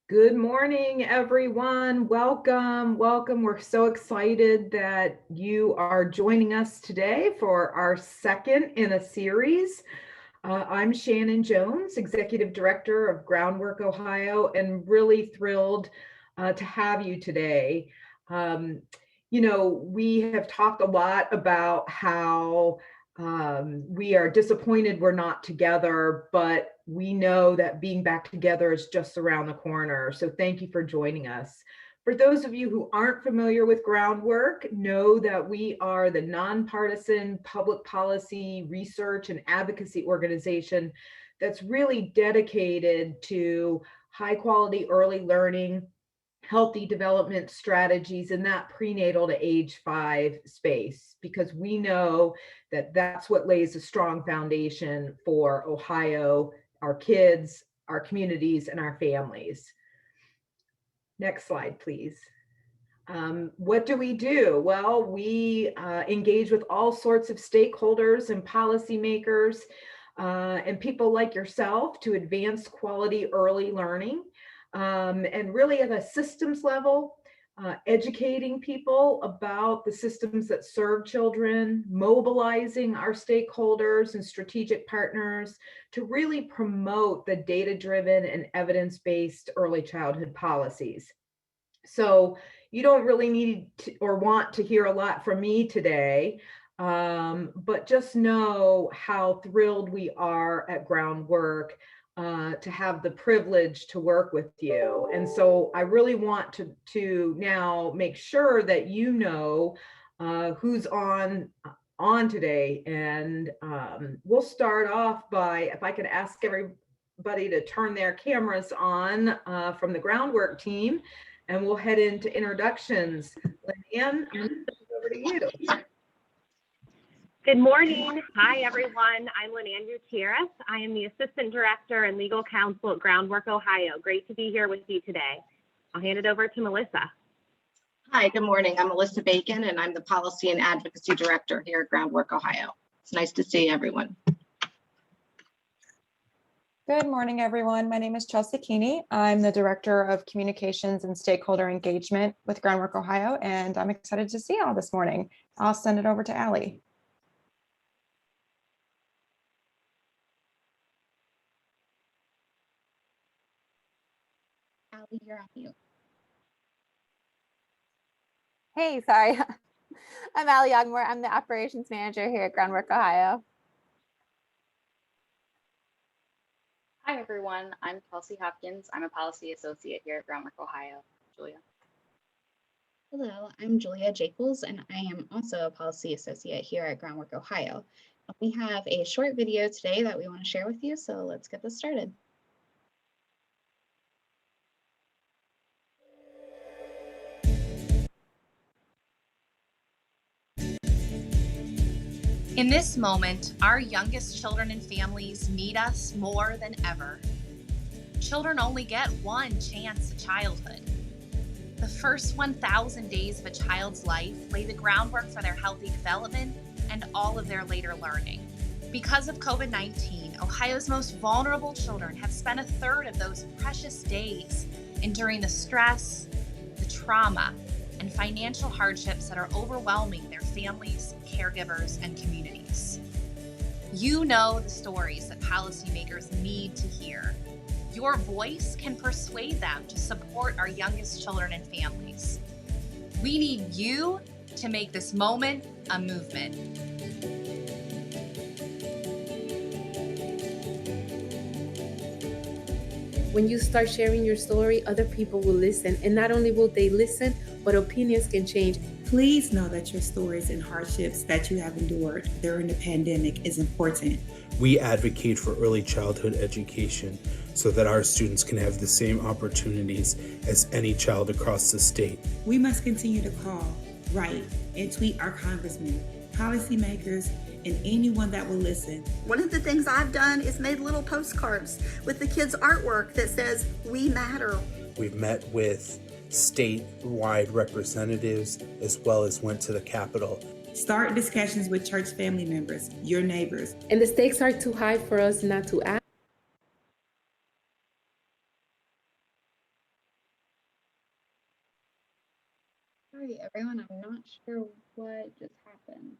Good morning, everyone. Welcome, welcome. We're so excited that you are joining us today for our second in a series. I'm Shannon Jones, Executive Director of Groundwork, Ohio, and really thrilled to have you today. We have talked a lot about how we are disappointed we're not together, but we know that being back together is just around the corner. So thank you for joining us. For those of you who aren't familiar with Groundwork, know that we are the nonpartisan public policy research and advocacy organization that's really dedicated to high quality early learning, healthy development strategies in that prenatal to age 5 space, because we know that that's what lays a strong foundation for Ohio, our kids, our communities, and our families. Next slide, please. What do we do? Well, we engage with all sorts of stakeholders and policymakers and people like yourself to advance quality early learning. And really at a systems level, educating people about the systems that serve children, mobilizing our stakeholders and strategic partners to really promote the data-driven and evidence-based early childhood policies. So you don't really need to, or want to hear a lot from me today, but just know how thrilled we are at Groundwork to have the privilege to work with you. And so I really want to now make sure that you know who's on today. And we'll start off by, if I could ask everybody to turn their cameras on from the Groundwork team, and we'll head into introductions. Lynn, over to you. Good morning. Hi, everyone. I'm Lynn Gutierrez. I am the Assistant Director and Legal Counsel at Groundwork, Ohio. Great to be here with you today. I'll hand it over to Melissa. Hi, good morning. I'm Melissa Bacon, and I'm the Policy and Advocacy Director here at Groundwork, Ohio. It's nice to see everyone. Good morning, everyone. My name is Chelsea Kinney. I'm the Director of Communications and Stakeholder Engagement with Groundwork, Ohio, and I'm excited to see you all this morning. I'll send it over to Allie. Allie, you're on mute. Hey, sorry. I'm Allie Youngmore. I'm the Operations Manager here at Groundwork, Ohio. Hi, everyone. I'm Kelsey Hopkins. I'm a Policy Associate here at Groundwork, Ohio. Julia. Hello, I'm Julia Jacobs, and I am also a Policy Associate here at Groundwork, Ohio. We have a short video today that we want to share with you, so let's get this started. In this moment, our youngest children and families need us more than ever. Children only get one chance at childhood. The first 1,000 days of a child's life lay the groundwork for their healthy development and all of their later learning. Because of COVID-19, Ohio's most vulnerable children have spent a third of those precious days enduring the stress, the trauma, and financial hardships that are overwhelming their families, caregivers, and communities. You know the stories that policymakers need to hear. Your voice can persuade them to support our youngest children and families. We need you to make this moment a movement. When you start sharing your story, other people will listen. And not only will they listen, but opinions can change. Please know that your stories and hardships that you have endured during the pandemic is important. We advocate for early childhood education so that our students can have the same opportunities as any child across the state. We must continue to call, write, and tweet our congressmen, policymakers, and anyone that will listen. One of the things I've done is made little postcards with the kids' artwork that says, "We matter." We've met with statewide representatives as well as went to the Capitol. Start discussions with church family members, your neighbors. And the stakes are too high for us not to act. Sorry, everyone, I'm not sure what just happened.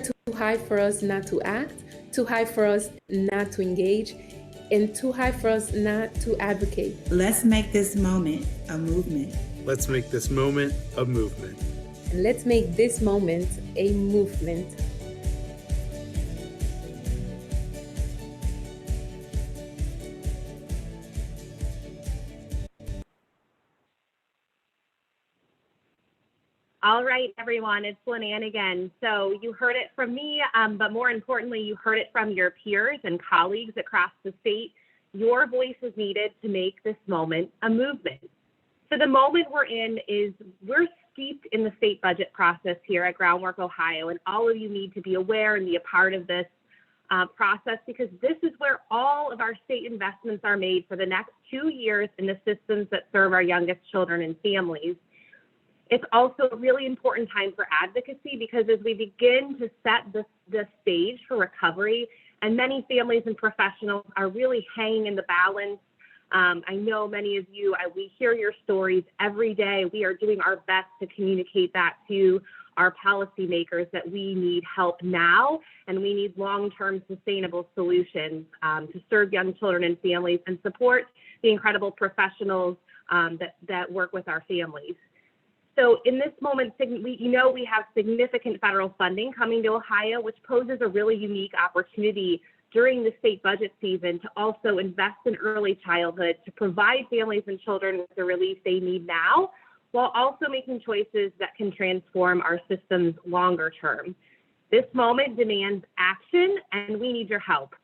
Too high for us not to act, too high for us not to engage, and too high for us not to advocate. Let's make this moment a movement. Let's make this moment a movement. And let's make this moment a movement. All right, everyone, it's Lynanne again. So you heard it from me, but more importantly, you heard it from your peers and colleagues across the state. Your voice is needed to make this moment a movement. So the moment we're in is we're steeped in the state budget process here at Groundwork, Ohio, and all of you need to be aware and be a part of this process, because this is where all of our state investments are made for the next 2 years in the systems that serve our youngest children and families. It's also a really important time for advocacy, because as we begin to set the stage for recovery, and many families and professionals are really hanging in the balance. I know many of you, we hear your stories every day. We are doing our best to communicate that to our policymakers, that we need help now, and we need long-term sustainable solutions to serve young children and families and support the incredible professionals that work with our families. So in this moment, we have significant federal funding coming to Ohio, which poses a really unique opportunity during the state budget season to also invest in early childhood, to provide families and children with the relief they need now, while also making choices that can transform our systems longer term. This moment demands action, and we need your help.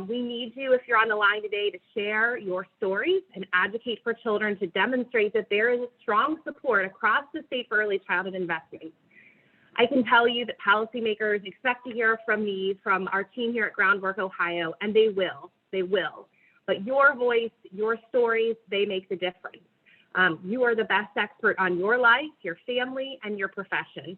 We need you, if you're on the line today, to share your stories and advocate for children, to demonstrate that there is a strong support across the state for early childhood investments. I can tell you that policymakers expect to hear from me, from our team here at Groundwork Ohio, and they will. But your voice, your stories, they make the difference. You are the best expert on your life, your family, and your profession.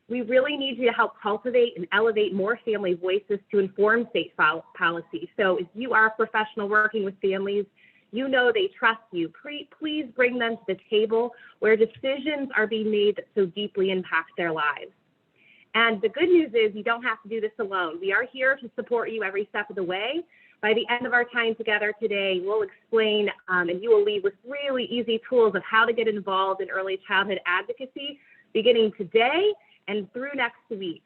We really need you to help cultivate and elevate more family voices to inform state policy. So if you are a professional working with families, you know they trust you. Please bring them to the table where decisions are being made that so deeply impact their lives. And the good news is you don't have to do this alone. We are here to support you every step of the way. By the end of our time together today, we'll explain and you will leave with really easy tools of how to get involved in early childhood advocacy beginning today and through next week.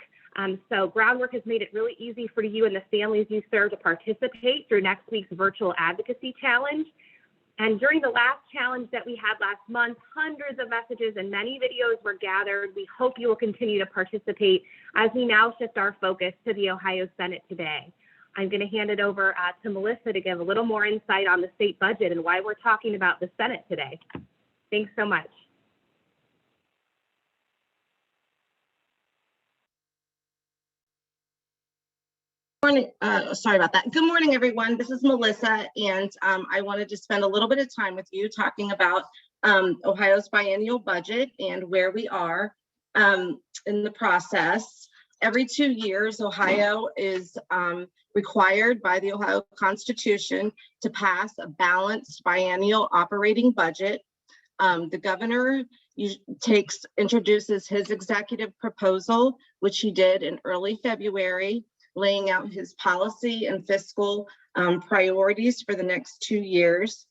So Groundwork has made it really easy for you and the families you serve to participate through next week's virtual advocacy challenge. And during the last challenge that we had last month, hundreds of messages and many videos were gathered. We hope you will continue to participate as we now shift our focus to the Ohio Senate today. I'm going to hand it over to Melissa to give a little more insight on the state budget and why we're talking about the Senate today. Thanks so much. Morning. Sorry about that. Good morning, everyone. This is Melissa, and I wanted to spend a little bit of time with you talking about Ohio's biennial budget and where we are in the process. Every 2 years, Ohio is required by the Ohio Constitution to pass a balanced biennial operating budget. The governor introduces his executive proposal, which he did in early February, laying out his policy and fiscal priorities for the next 2 years.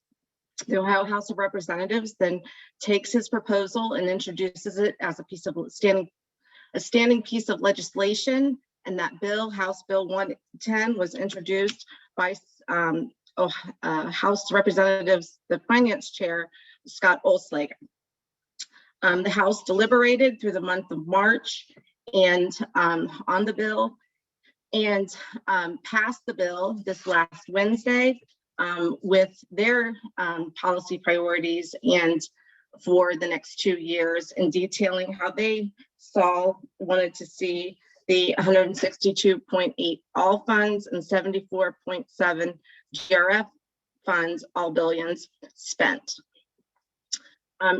The Ohio House of Representatives then takes his proposal and introduces it as a standing piece of legislation. And that bill, House Bill 110, was introduced by House Representatives, the Finance Chair, Scott Olslager. The House deliberated through the month of March and on the bill, and passed the bill this last Wednesday with their policy priorities and for the next 2 years, and detailing how they wanted to see the 162.8 all funds and 74.7 GRF funds, all billions, spent.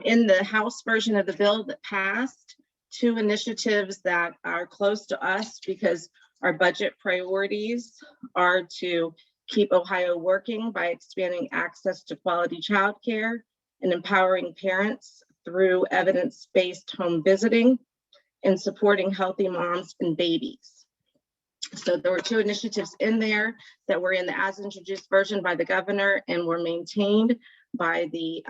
In the House version of the bill that passed, 2 initiatives that are close to us because our budget priorities are to keep Ohio working by expanding access to quality childcare and empowering parents through evidence-based home visiting and supporting healthy moms and babies. So there were 2 initiatives in there that were in the as introduced version by the governor and were maintained by the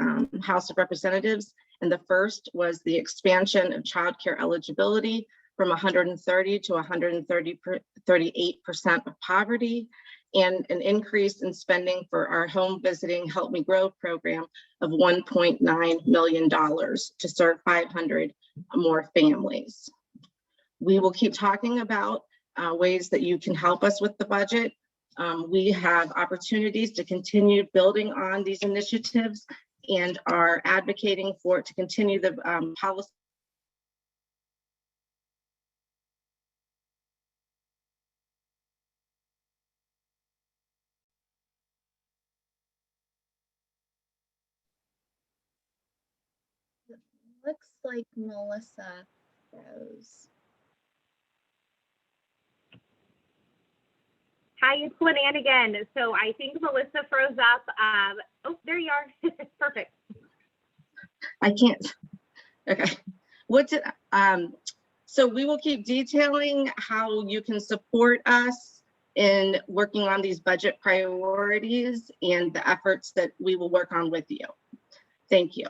House of Representatives. And the first was the expansion of childcare eligibility from 130 to 138% of poverty, and an increase in spending for our home visiting Help Me Grow program of $1.9 million to serve 500 more families. We will keep talking about ways that you can help us with the budget. We have opportunities to continue building on these initiatives and are advocating for it to continue the policy. Looks like Melissa froze. Hi, it's Leanne again. So I think Melissa froze up. Oh, there you are. Perfect. I can't. Okay. So we will keep detailing how you can support us in working on these budget priorities and the efforts that we will work on with you. Thank you.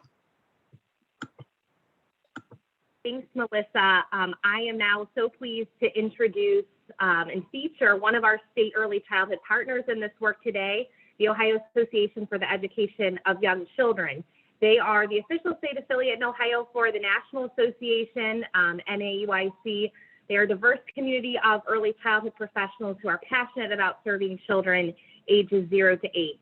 Thanks, Melissa. I am now so pleased to introduce and feature one of our state early childhood partners in this work today, the Ohio Association for the Education of Young Children. They are the official state affiliate in Ohio for the National Association, NAEYC. They are a diverse community of early childhood professionals who are passionate about serving children ages 0 to 8.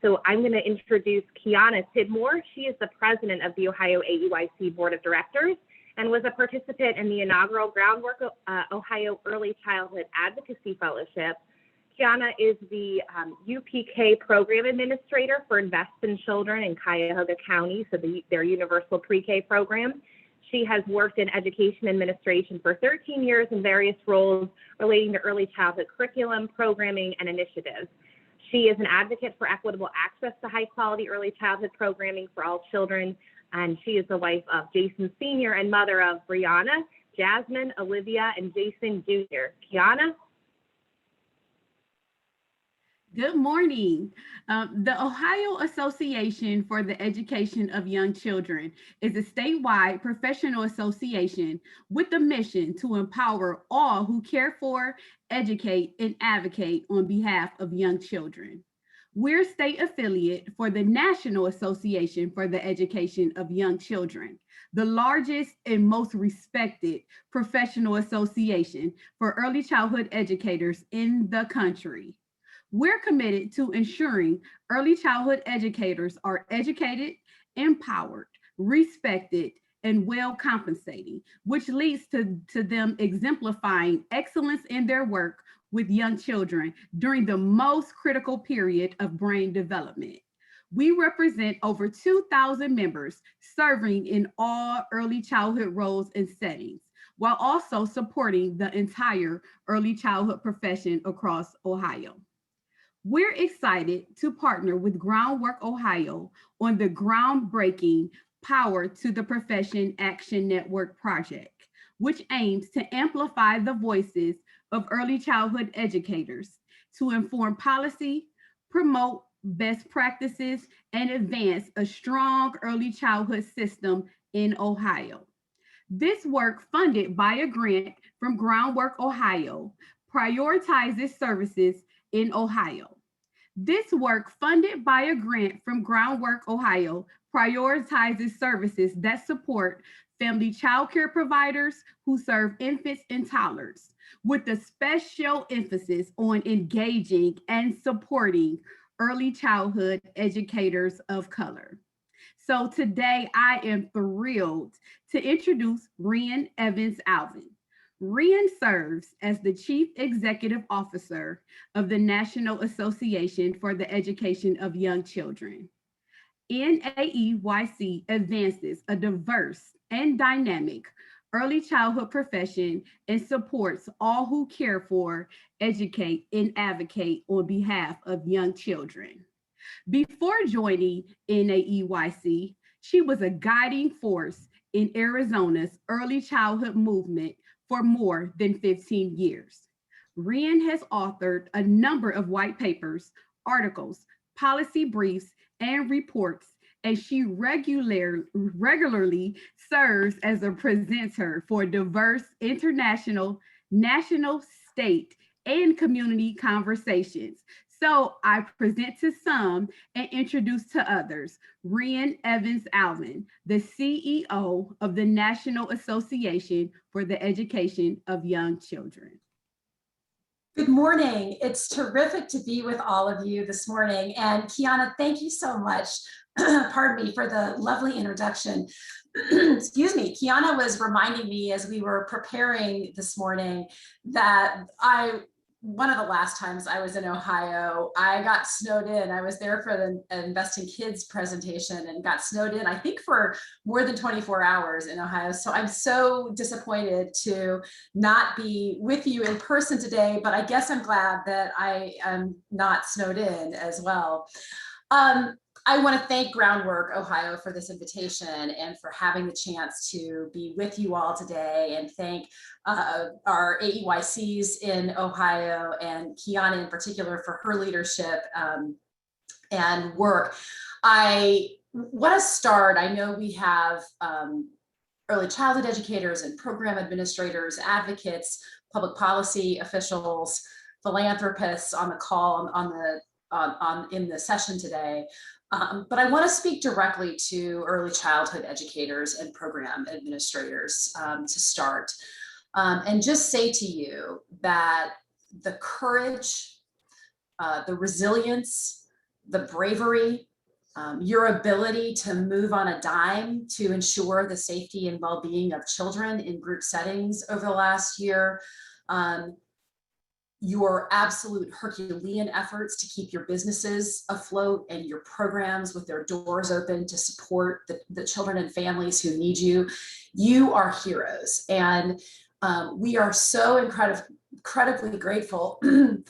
So I'm going to introduce Kiana Tidmore. She is the president of the Ohio AEYC Board of Directors and was a participant in the inaugural Groundwork Ohio Early Childhood Advocacy Fellowship. Kiana is the UPK Program Administrator for Invest in Children in Cuyahoga County, so their universal pre-K program. She has worked in education administration for 13 years in various roles relating to early childhood curriculum, programming, and initiatives. She is an advocate for equitable access to high-quality early childhood programming for all children, and she is the wife of Jason Sr. and mother of Brianna, Jasmine, Olivia, and Jason Jr. Kiana? Good morning. The Ohio Association for the Education of Young Children is a statewide professional association with the mission to empower all who care for, educate, and advocate on behalf of young children. We're state affiliate for the National Association for the Education of Young Children, the largest and most respected professional association for early childhood educators in the country. We're committed to ensuring early childhood educators are educated, empowered, respected, and well compensated, which leads to them exemplifying excellence in their work with young children during the most critical period of brain development. We represent over 2,000 members serving in all early childhood roles and settings, while also supporting the entire early childhood profession across Ohio. We're excited to partner with Groundwork Ohio on the groundbreaking Power to the Profession Action Network project, which aims to amplify the voices of early childhood educators to inform policy, promote best practices, and advance a strong early childhood system in Ohio. This work, funded by a grant from Groundwork Ohio, prioritizes services in Ohio. This work, funded by a grant from Groundwork Ohio, prioritizes services that support family child care providers who serve infants and toddlers, with a special emphasis on engaging and supporting early childhood educators of color. So today I am thrilled to introduce Ren Evans Alvin. Ren serves as the Chief Executive Officer of the National Association for the Education of Young Children. NAEYC advances a diverse and dynamic early childhood profession and supports all who care for, educate, and advocate on behalf of young children. Before joining NAEYC, She was a guiding force in Arizona's early childhood movement for more than 15 years. Ren has authored a number of white papers, articles, policy briefs, and reports, and she regularly serves as a presenter for diverse international, national, state, and community conversations. So I present to some and introduce to others, Ren Evans Alvin, the CEO of the National Association for the Education of Young Children. Good morning. It's terrific to be with all of you this morning. And Kiana, thank you so much, pardon me, for the lovely introduction. Excuse me, Kiana was reminding me as we were preparing this morning that one of the last times I was in Ohio, I got snowed in. I was there for the Invest in Kids presentation and got snowed in, I think for more than 24 hours in Ohio. So I'm so disappointed to not be with you in person today, but I guess I'm glad that I am not snowed in as well. I want to thank Groundwork Ohio for this invitation and for having the chance to be with you all today, and thank our AEYCs in Ohio and Kiana in particular for her leadership and work. I want to start, I know we have early childhood educators and program administrators, advocates, public policy officials, philanthropists on the call in the session today. But I want to speak directly to early childhood educators and program administrators to start, and just say to you that the courage, the resilience, the bravery, your ability to move on a dime to ensure the safety and well-being of children in group settings over the last year, your absolute Herculean efforts to keep your businesses afloat and your programs with their doors open to support the children and families who need you. You are heroes. And we are so incredibly grateful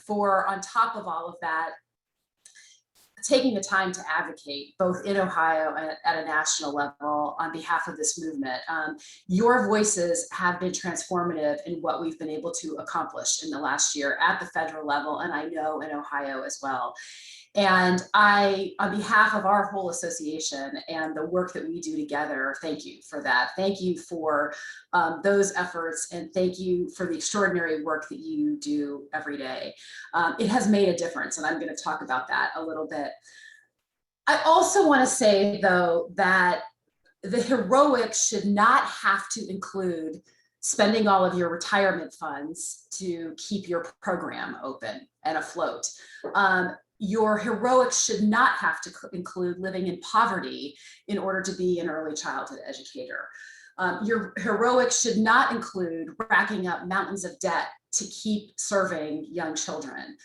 for, on top of all of that, taking the time to advocate both in Ohio and at a national level on behalf of this movement. Your voices have been transformative in what we've been able to accomplish in the last year at the federal level, and I know in Ohio as well. And I, on behalf of our whole association and the work that we do together, thank you for that. Thank you for those efforts, and thank you for the extraordinary work that you do every day. It has made a difference, and I'm going to talk about that a little bit. I also want to say, though, that the heroics should not have to include spending all of your retirement funds to keep your program open and afloat. Your heroics should not have to include living in poverty in order to be an early childhood educator. Your heroics should not include racking up mountains of debt to keep serving young children.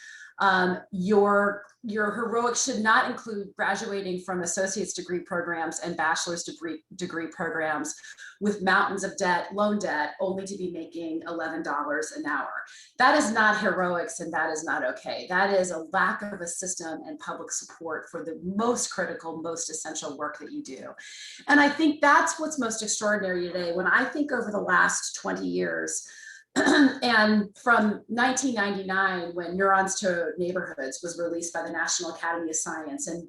Your heroics should not include graduating from associate's degree programs and bachelor's degree programs with mountains of debt, loan debt, only to be making $11 an hour. That is not heroics, and that is not okay. That is a lack of a system and public support for the most critical, most essential work that you do. And I think that's what's most extraordinary today. When I think over the last 20 years, and from 1999, when Neurons to Neighborhoods was released by the National Academy of Science, and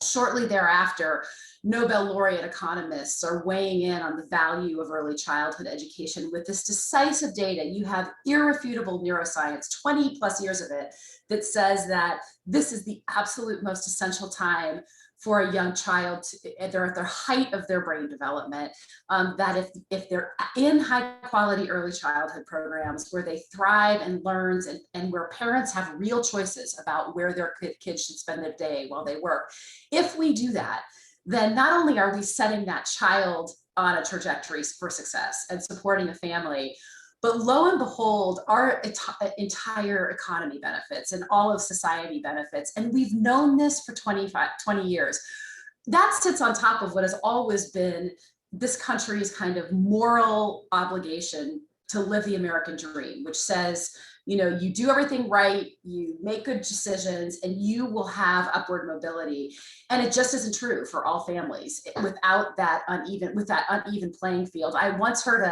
shortly thereafter, Nobel laureate economists are weighing in on the value of early childhood education with this decisive data. You have irrefutable neuroscience, 20 plus years of it, that says that this is the absolute most essential time for a young child, they're at their height of their brain development, that if they're in high quality early childhood programs where they thrive and learns and where parents have real choices about where their kids should spend their day while they work, if we do that, then not only are we setting that child on a trajectory for success and supporting a family, but lo and behold, our entire economy benefits and all of society benefits. And we've known this for 20 years. That sits on top of what has always been this country's kind of moral obligation to live the American dream, which says You know, you do everything right, you make good decisions, and you will have upward mobility. And it just isn't true for all families without that uneven playing field. I once heard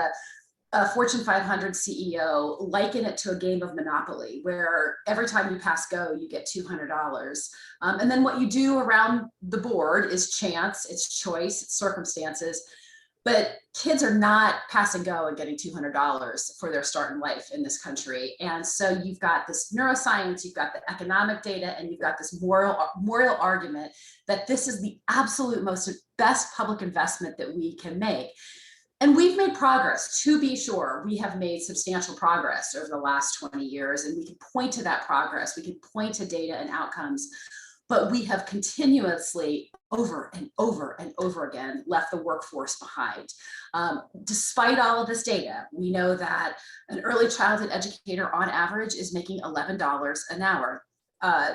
a Fortune 500 CEO liken it to a game of Monopoly, where every time you pass go, you get $200. And then what you do around the board is chance, it's choice, it's circumstances. But kids are not passing go and getting $200 for their start in life in this country. And so you've got this neuroscience, you've got the economic data, and you've got this moral argument that this is the absolute best public investment that we can make. And we've made progress, to be sure. We have made substantial progress over the last 20 years, and we can point to that progress. We can point to data and outcomes. But we have continuously, over and over and over again, left the workforce behind. Despite all of this data, we know that an early childhood educator on average is making $11 an hour.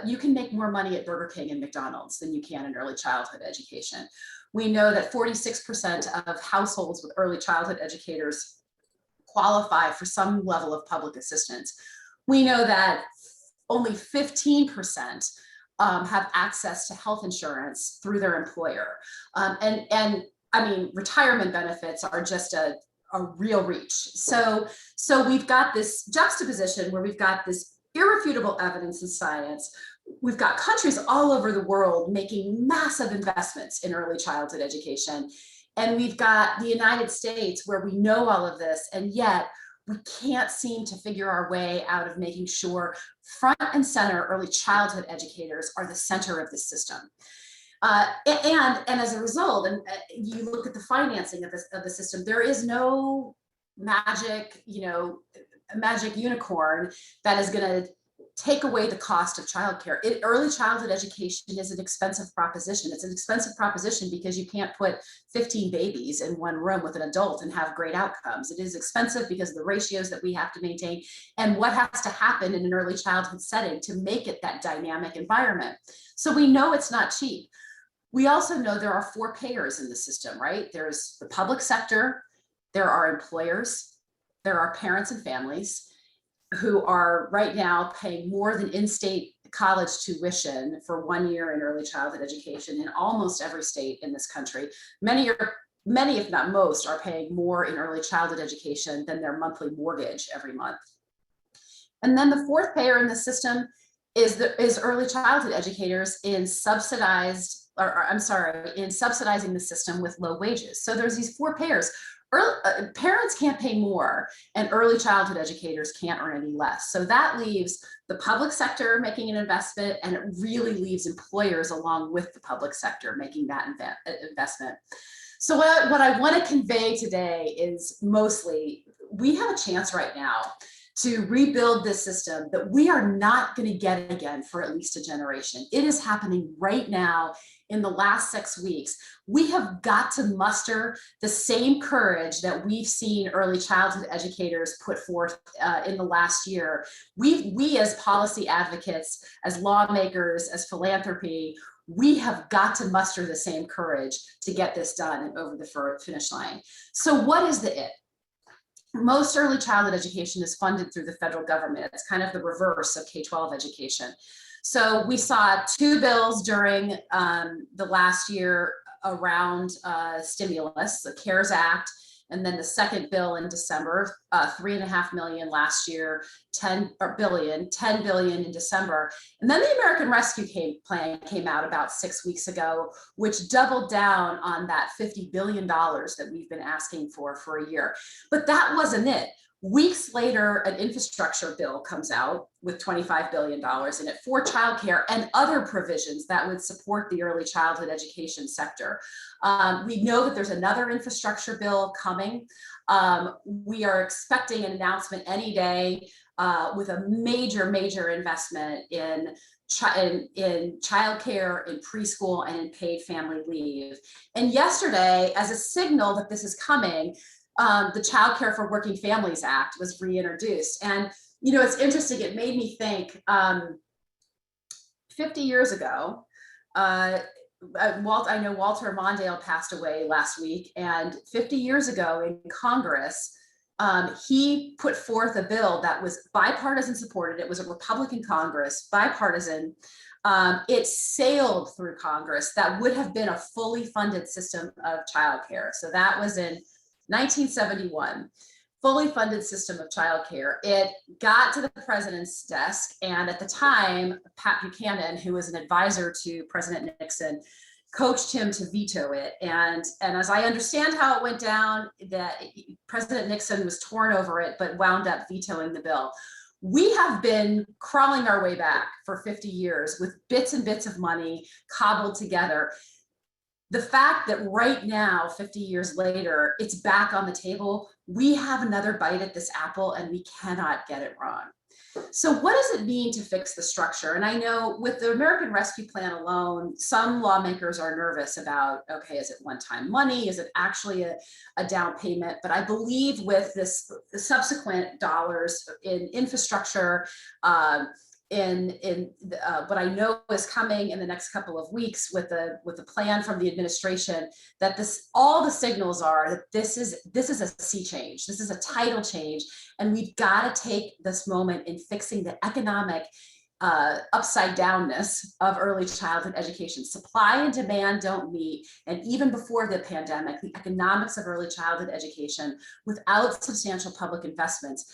You can make more money at Burger King and McDonald's than you can in early childhood education. We know that 46% of households with early childhood educators qualify for some level of public assistance. We know that only 15% have access to health insurance through their employer. And I mean, retirement benefits are just a real reach. So we've got this juxtaposition where we've got this irrefutable evidence in science. We've got countries all over the world making massive investments in early childhood education. And we've got the United States where we know all of this, and yet we can't seem to figure our way out of making sure front and center early childhood educators are the center of the system. And as a result, and you look at the financing of the system, there is no magic, magic unicorn that is going to take away the cost of childcare. Early childhood education is an expensive proposition. It's an expensive proposition because you can't put 15 babies in one room with an adult and have great outcomes. It is expensive because of the ratios that we have to maintain and what has to happen in an early childhood setting to make it that dynamic environment. So we know it's not cheap. We also know there are 4 payers in the system, right? There's the public sector, there are employers, there are parents and families who are right now paying more than in-state college tuition for 1 year in early childhood education in almost every state in this country. Many, if not most, are paying more in early childhood education than their monthly mortgage every month. And then the 4th payer in the system is early childhood educators in subsidizing the system with low wages. So there's these 4 payers. Parents can't pay more, and early childhood educators can't earn any less. So that leaves the public sector making an investment, and it really leaves employers along with the public sector making that investment. So what I want to convey today is mostly we have a chance right now to rebuild this system that we are not going to get again for at least a generation. It is happening right now in the last 6 weeks. We have got to muster the same courage that we've seen early childhood educators put forth in the last year. We as policy advocates, as lawmakers, as philanthropy, we have got to muster the same courage to get this done and over the finish line. So what is the it? Most early childhood education is funded through the federal government. It's kind of the reverse of K-12 education. So we saw 2 bills during the last year around stimulus, the CARES Act, and then the second bill in December, $3.5 million last year, 10 billion in December. And then the American Rescue Plan came out about 6 weeks ago, which doubled down on that $50 billion that we've been asking for a year. But that wasn't it. Weeks later, an infrastructure bill comes out with $25 billion in it for childcare and other provisions that would support the early childhood education sector. We know that there's another infrastructure bill coming. We are expecting an announcement any day with a major investment in childcare, in preschool, and in paid family leave. And yesterday, as a signal that this is coming, the Child Care for Working Families Act was reintroduced. And, it's interesting, it made me think 50 years ago, I know Walter Mondale passed away last week, and 50 years ago in Congress, he put forth a bill that was bipartisan supported. It was a Republican Congress, bipartisan. It sailed through Congress. That would have been a fully funded system of childcare. So that was in 1971. Fully funded system of childcare. It got to the president's desk, and at the time, Pat Buchanan, who was an advisor to President Nixon, coached him to veto it. And as I understand how it went down, that President Nixon was torn over it, but wound up vetoing the bill. We have been crawling our way back for 50 years with bits and bits of money cobbled together. The fact that right now, 50 years later, it's back on the table, we have another bite at this apple and we cannot get it wrong. So what does it mean to fix the structure? And I know with the American Rescue Plan alone, some lawmakers are nervous about, okay, is it one-time money? Is it actually a down payment? But I believe with the subsequent dollars in infrastructure, what I know is coming in the next couple of weeks with the plan from the administration, that all the signals are that this is a sea change, this is a tidal change, and we've got to take this moment in fixing the economic upside downness of early childhood education. Supply and demand don't meet, and even before the pandemic, the economics of early childhood education without substantial public investments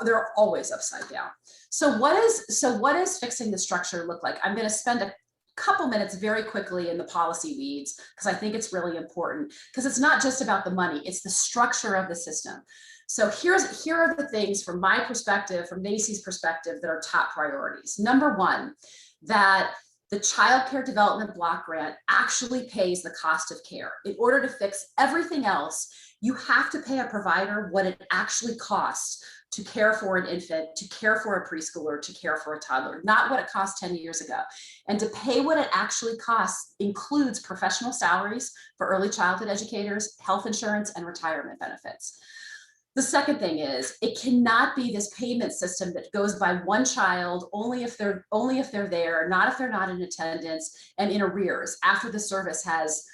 they're always upside down. So what is fixing the structure look like? I'm going to spend a couple minutes very quickly in the policy weeds because I think it's really important, because it's not just about the money, it's the structure of the system. So here are the things from my perspective, from NACY's perspective, that are top priorities. Number one, that the Child Care Development Block Grant actually pays the cost of care. In order to fix everything else, you have to pay a provider what it actually costs to care for an infant, to care for a preschooler, to care for a toddler, not what it cost 10 years ago. And to pay what it actually costs includes professional salaries for early childhood educators, health insurance, and retirement benefits. The second thing is, it cannot be this payment system that goes by one child only if they're there, not if they're not in attendance, and in arrears after the service has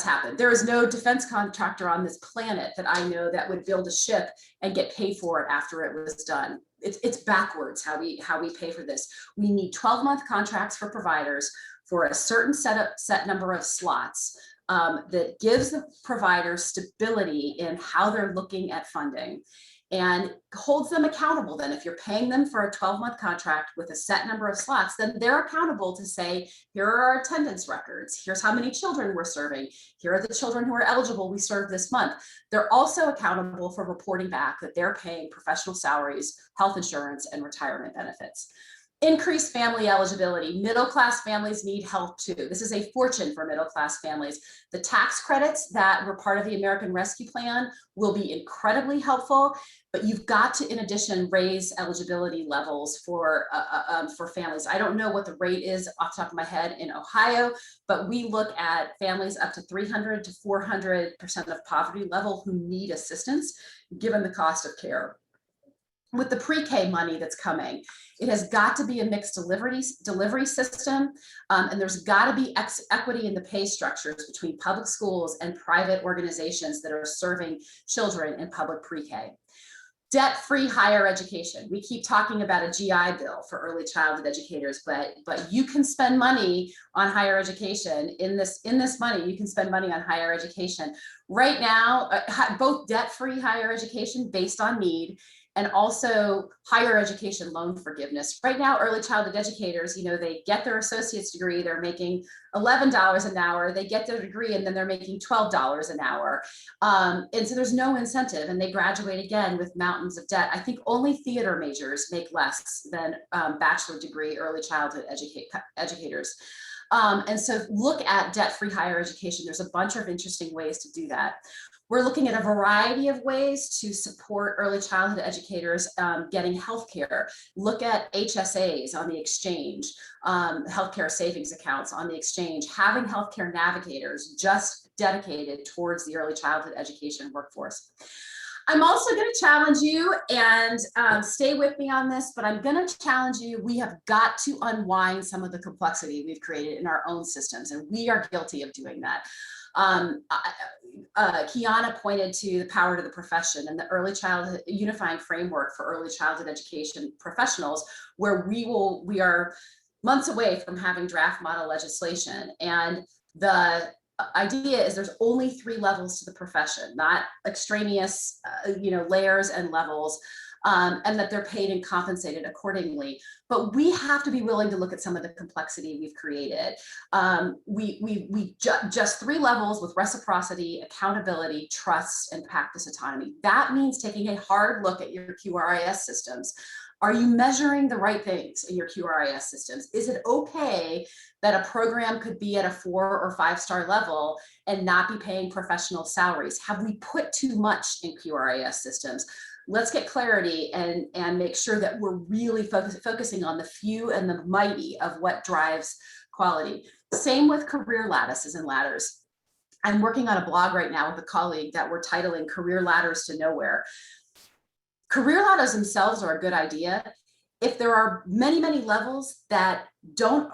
happened. There is no defense contractor on this planet that I know that would build a ship and get paid for it after it was done. It's backwards how we pay for this. We need 12-month contracts for providers for a certain set number of slots that gives the providers stability in how they're looking at funding and holds them accountable. Then if you're paying them for a 12-month contract with a set number of slots, then they're accountable to say, here are our attendance records, here's how many children we're serving, here are the children who are eligible we served this month. They're also accountable for reporting back that they're paying professional salaries, health insurance, and retirement benefits. Increased family eligibility. Middle-class families need help too. This is a fortune for middle-class families. The tax credits that were part of the American Rescue Plan will be incredibly helpful, but you've got to, in addition, raise eligibility levels for families. I don't know what the rate is off the top of my head in Ohio, but we look at families up to 300 to 400% of poverty level who need assistance given the cost of care. With the pre-K money that's coming, it has got to be a mixed delivery system, and there's got to be equity in the pay structures between public schools and private organizations that are serving children in public pre-K. Debt-free higher education. We keep talking about a GI Bill for early childhood educators, but you can spend money on higher education. In this money, you can spend money on higher education. Right now, both debt-free higher education based on need, and also higher education loan forgiveness. Right now, early childhood educators, they get their associate's degree, they're making $11 an hour, they get their degree, and then they're making $12 an hour. And so there's no incentive, and they graduate again with mountains of debt. I think only theater majors make less than bachelor degree early childhood educators. And so look at debt-free higher education. There's a bunch of interesting ways to do that. We're looking at a variety of ways to support early childhood educators getting healthcare. Look at HSAs on the exchange, healthcare savings accounts on the exchange, having healthcare navigators just dedicated towards the early childhood education workforce. I'm also going to challenge you, and stay with me on this, but I'm going to challenge you. We have got to unwind some of the complexity we've created in our own systems, and we are guilty of doing that. Kiana pointed to the power to the profession and the early childhood unifying framework for early childhood education professionals, where we are months away from having draft model legislation. And the idea is there's only 3 levels to the profession, not extraneous, layers and levels, and that they're paid and compensated accordingly. But we have to be willing to look at some of the complexity we've created. Just 3 levels with reciprocity, accountability, trust, and practice autonomy. That means taking a hard look at your QRIS systems. Are you measuring the right things in your QRIS systems? Is it okay that a program could be at a 4 or 5-star level and not be paying professional salaries? Have we put too much in QRIS systems? Let's get clarity and make sure that we're really focusing on the few and the mighty of what drives quality. Same with career lattices and ladders. I'm working on a blog right now with a colleague that we're titling Career Ladders to Nowhere. Career ladders themselves are a good idea. If there are many, many levels that don't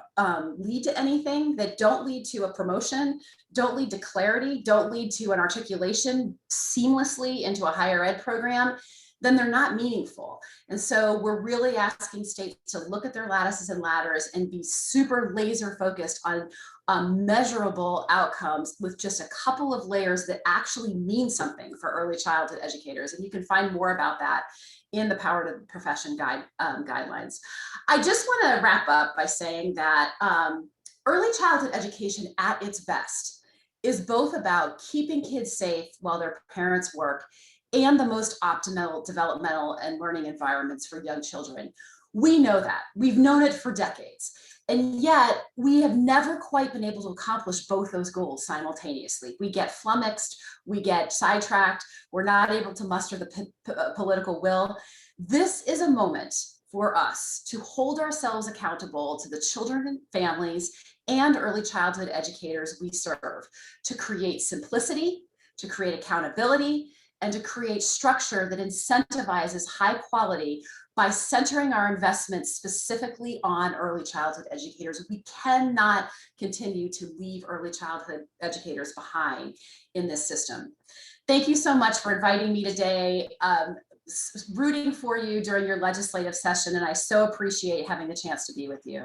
lead to anything, that don't lead to a promotion, don't lead to clarity, don't lead to an articulation seamlessly into a higher ed program, then they're not meaningful. And so we're really asking states to look at their lattices and ladders and be super laser focused on measurable outcomes with just a couple of layers that actually mean something for early childhood educators. And you can find more about that in the Power to the Profession guidelines. I just want to wrap up by saying that early childhood education at its best is both about keeping kids safe while their parents work and the most optimal developmental and learning environments for young children. We know that. We've known it for decades. And yet we have never quite been able to accomplish both those goals simultaneously. We get flummoxed, we get sidetracked, we're not able to muster the political will. This is a moment for us to hold ourselves accountable to the children and families and early childhood educators we serve, to create simplicity, to create accountability, and to create structure that incentivizes high quality by centering our investments specifically on early childhood educators. We cannot continue to leave early childhood educators behind in this system. Thank you so much for inviting me today, rooting for you during your legislative session, and I so appreciate having the chance to be with you.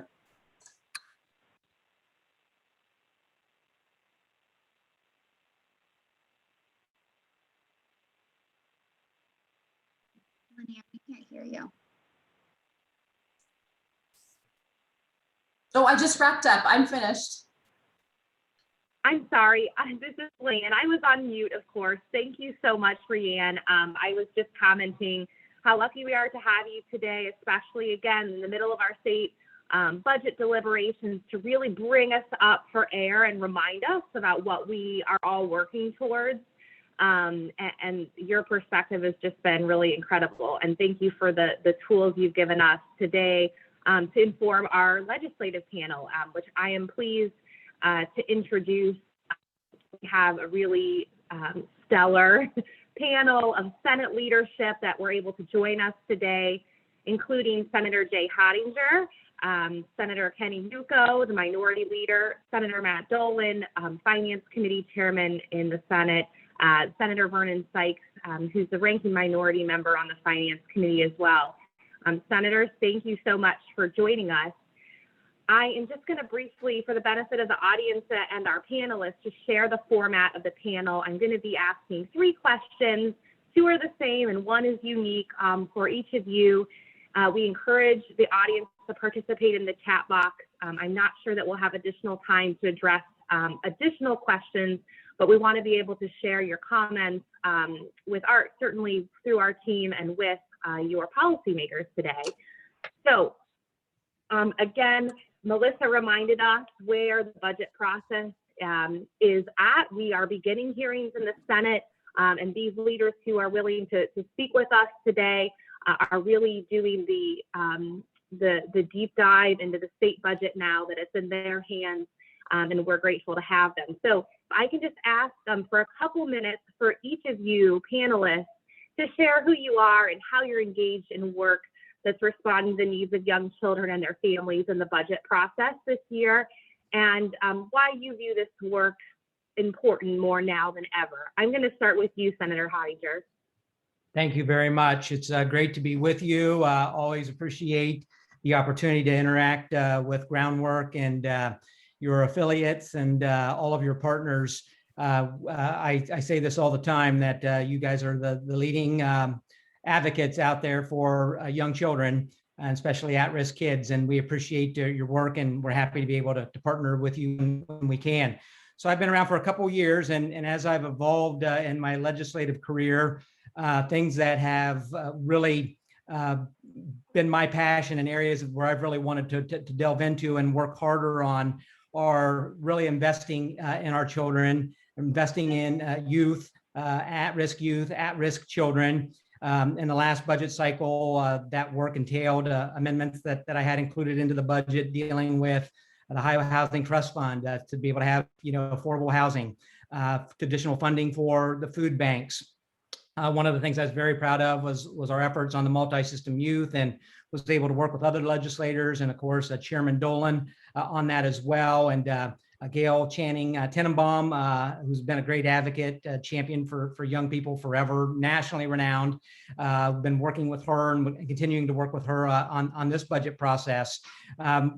Linnea, we can't hear you. Oh, I just wrapped up. I'm finished. I'm sorry. This is Lynn. I was on mute, of course. Thank you so much, Brianne. I was just commenting how lucky we are to have you today, especially again in the middle of our state budget deliberations, to really bring us up for air and remind us about what we are all working towards. And your perspective has just been really incredible. And thank you for the tools you've given us today to inform our legislative panel, which I am pleased to introduce. We have a really stellar panel of Senate leadership that were able to join us today, including Senator Jay Hottinger, Senator Kinney, the Minority Leader, Senator Matt Dolan, Finance Committee Chairman in the Senate, Senator Vernon Sykes, who's the ranking minority member on the Finance Committee as well. Senators, thank you so much for joining us. I am just going to briefly, for the benefit of the audience and our panelists, to share the format of the panel. I'm going to be asking 3 questions. 2 are the same and 1 is unique for each of you. We encourage the audience to participate in the chat box. I'm not sure that we'll have additional time to address additional questions, but we want to be able to share your comments with certainly through our team and with your policymakers today. So again, Melissa reminded us where the budget process is at. We are beginning hearings in the Senate, and these leaders who are willing to speak with us today are really doing the deep dive into the state budget now that it's in their hands, and we're grateful to have them. So if I can just ask for a couple minutes for each of you panelists to share who you are and how you're engaged in work that's responding to the needs of young children and their families in the budget process this year, and why you view this work important more now than ever. I'm going to start with you, Senator Hottinger. Thank you very much. It's great to be with you. Always appreciate the opportunity to interact with Groundwork and your affiliates and all of your partners. I say this all the time that you guys are the leading advocates out there for young children, and especially at-risk kids. And we appreciate your work, and we're happy to be able to partner with you when we can. So I've been around for a couple of years, and as I've evolved in my legislative career, things that have really been my passion and areas where I've really wanted to delve into and work harder on are really investing in our children, investing in youth, at-risk children. In the last budget cycle, that work entailed amendments that I had included into the budget dealing with the Ohio Housing Trust Fund to be able to have, affordable housing, additional funding for the food banks. One of the things I was very proud of was our efforts on the multi-system youth, and was able to work with other legislators, and of course Chairman Dolan on that as well, and Gail Channing Tenenbaum, who's been a great advocate, champion for young people forever, nationally renowned. Been working with her and continuing to work with her on this budget process.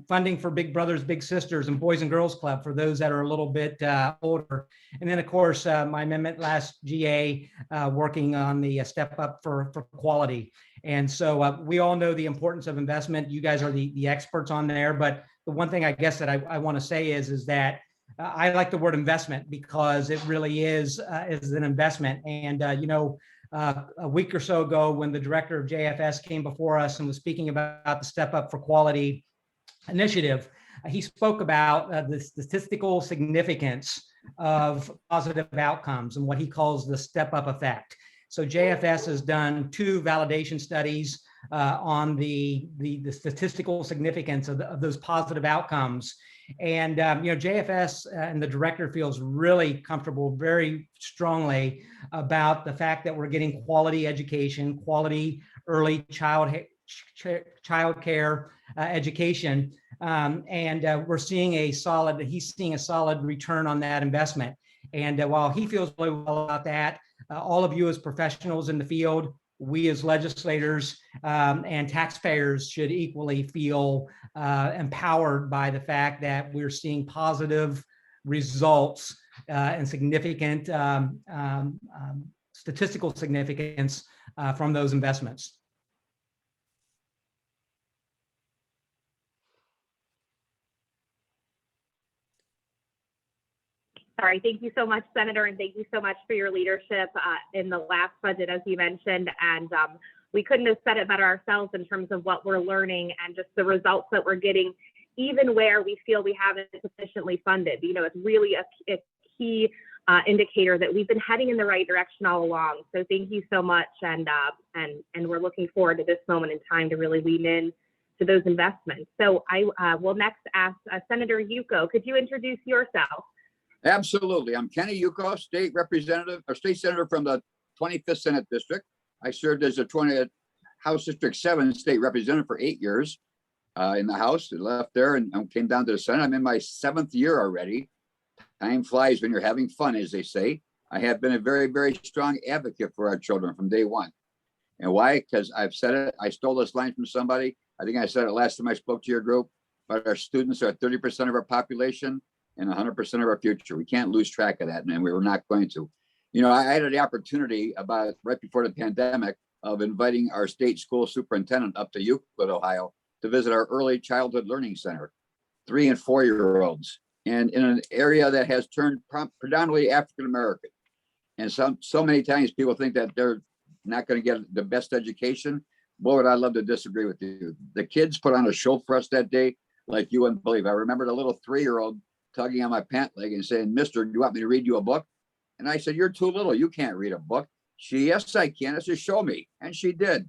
Funding for Big Brothers Big Sisters and Boys and Girls Club for those that are a little bit older. And then of course my amendment last GA, working on the Step Up for Quality. And so we all know the importance of investment. You guys are the experts on there, but the one thing I guess that I want to say is that I like the word investment because it really is an investment. And a week or so ago, when the director of JFS came before us and was speaking about the Step Up for Quality initiative, he spoke about the statistical significance of positive outcomes and what he calls the step up effect. So JFS has done 2 validation studies on the statistical significance of those positive outcomes. And JFS and the director feels really comfortable, very strongly about the fact that we're getting quality education, quality early child care education, and we're seeing he's seeing a solid return on that investment. And while he feels really well about that, all of you as professionals in the field, we as legislators and taxpayers should equally feel empowered by the fact that we're seeing positive results and significant statistical significance from those investments. Sorry, thank you so much, Senator, and thank you so much for your leadership in the last budget, as you mentioned. And we couldn't have said it better ourselves in terms of what we're learning and just the results that we're getting, even where we feel we haven't sufficiently funded. It's really a key indicator that we've been heading in the right direction all along. So thank you so much, and we're looking forward to this moment in time to really lean in to those investments. So I will next ask Senator Yukov, could you introduce yourself? Absolutely. I'm Kinney, Yukov, state representative or state senator from the 25th Senate District. I served as a House District 7 state representative for 8 years in the House. I left there and came down to the Senate. I'm in my 7th year already. Time flies when you're having fun, as they say. I have been a very, very strong advocate for our children from day one. And why? Because I've said it. I stole this line from somebody. I think I said it last time I spoke to your group, but our students are 30% of our population and 100% of our future. We can't lose track of that, and we were not going to. I had the opportunity about right before the pandemic of inviting our state school superintendent up to Euclid, Ohio, to visit our early childhood learning center, 3 and 4-year-olds, and in an area that has turned predominantly African-American. And so many times people think that they're not going to get the best education. Boy, would I love to disagree with you. The kids put on a show for us that day like you wouldn't believe. I remember the little 3-year-old tugging on my pant leg and saying, "Mister, do you want me to read you a book?" And I said, "You're too little. You can't read a book." "Yes, I can." I said, "Show me." And she did.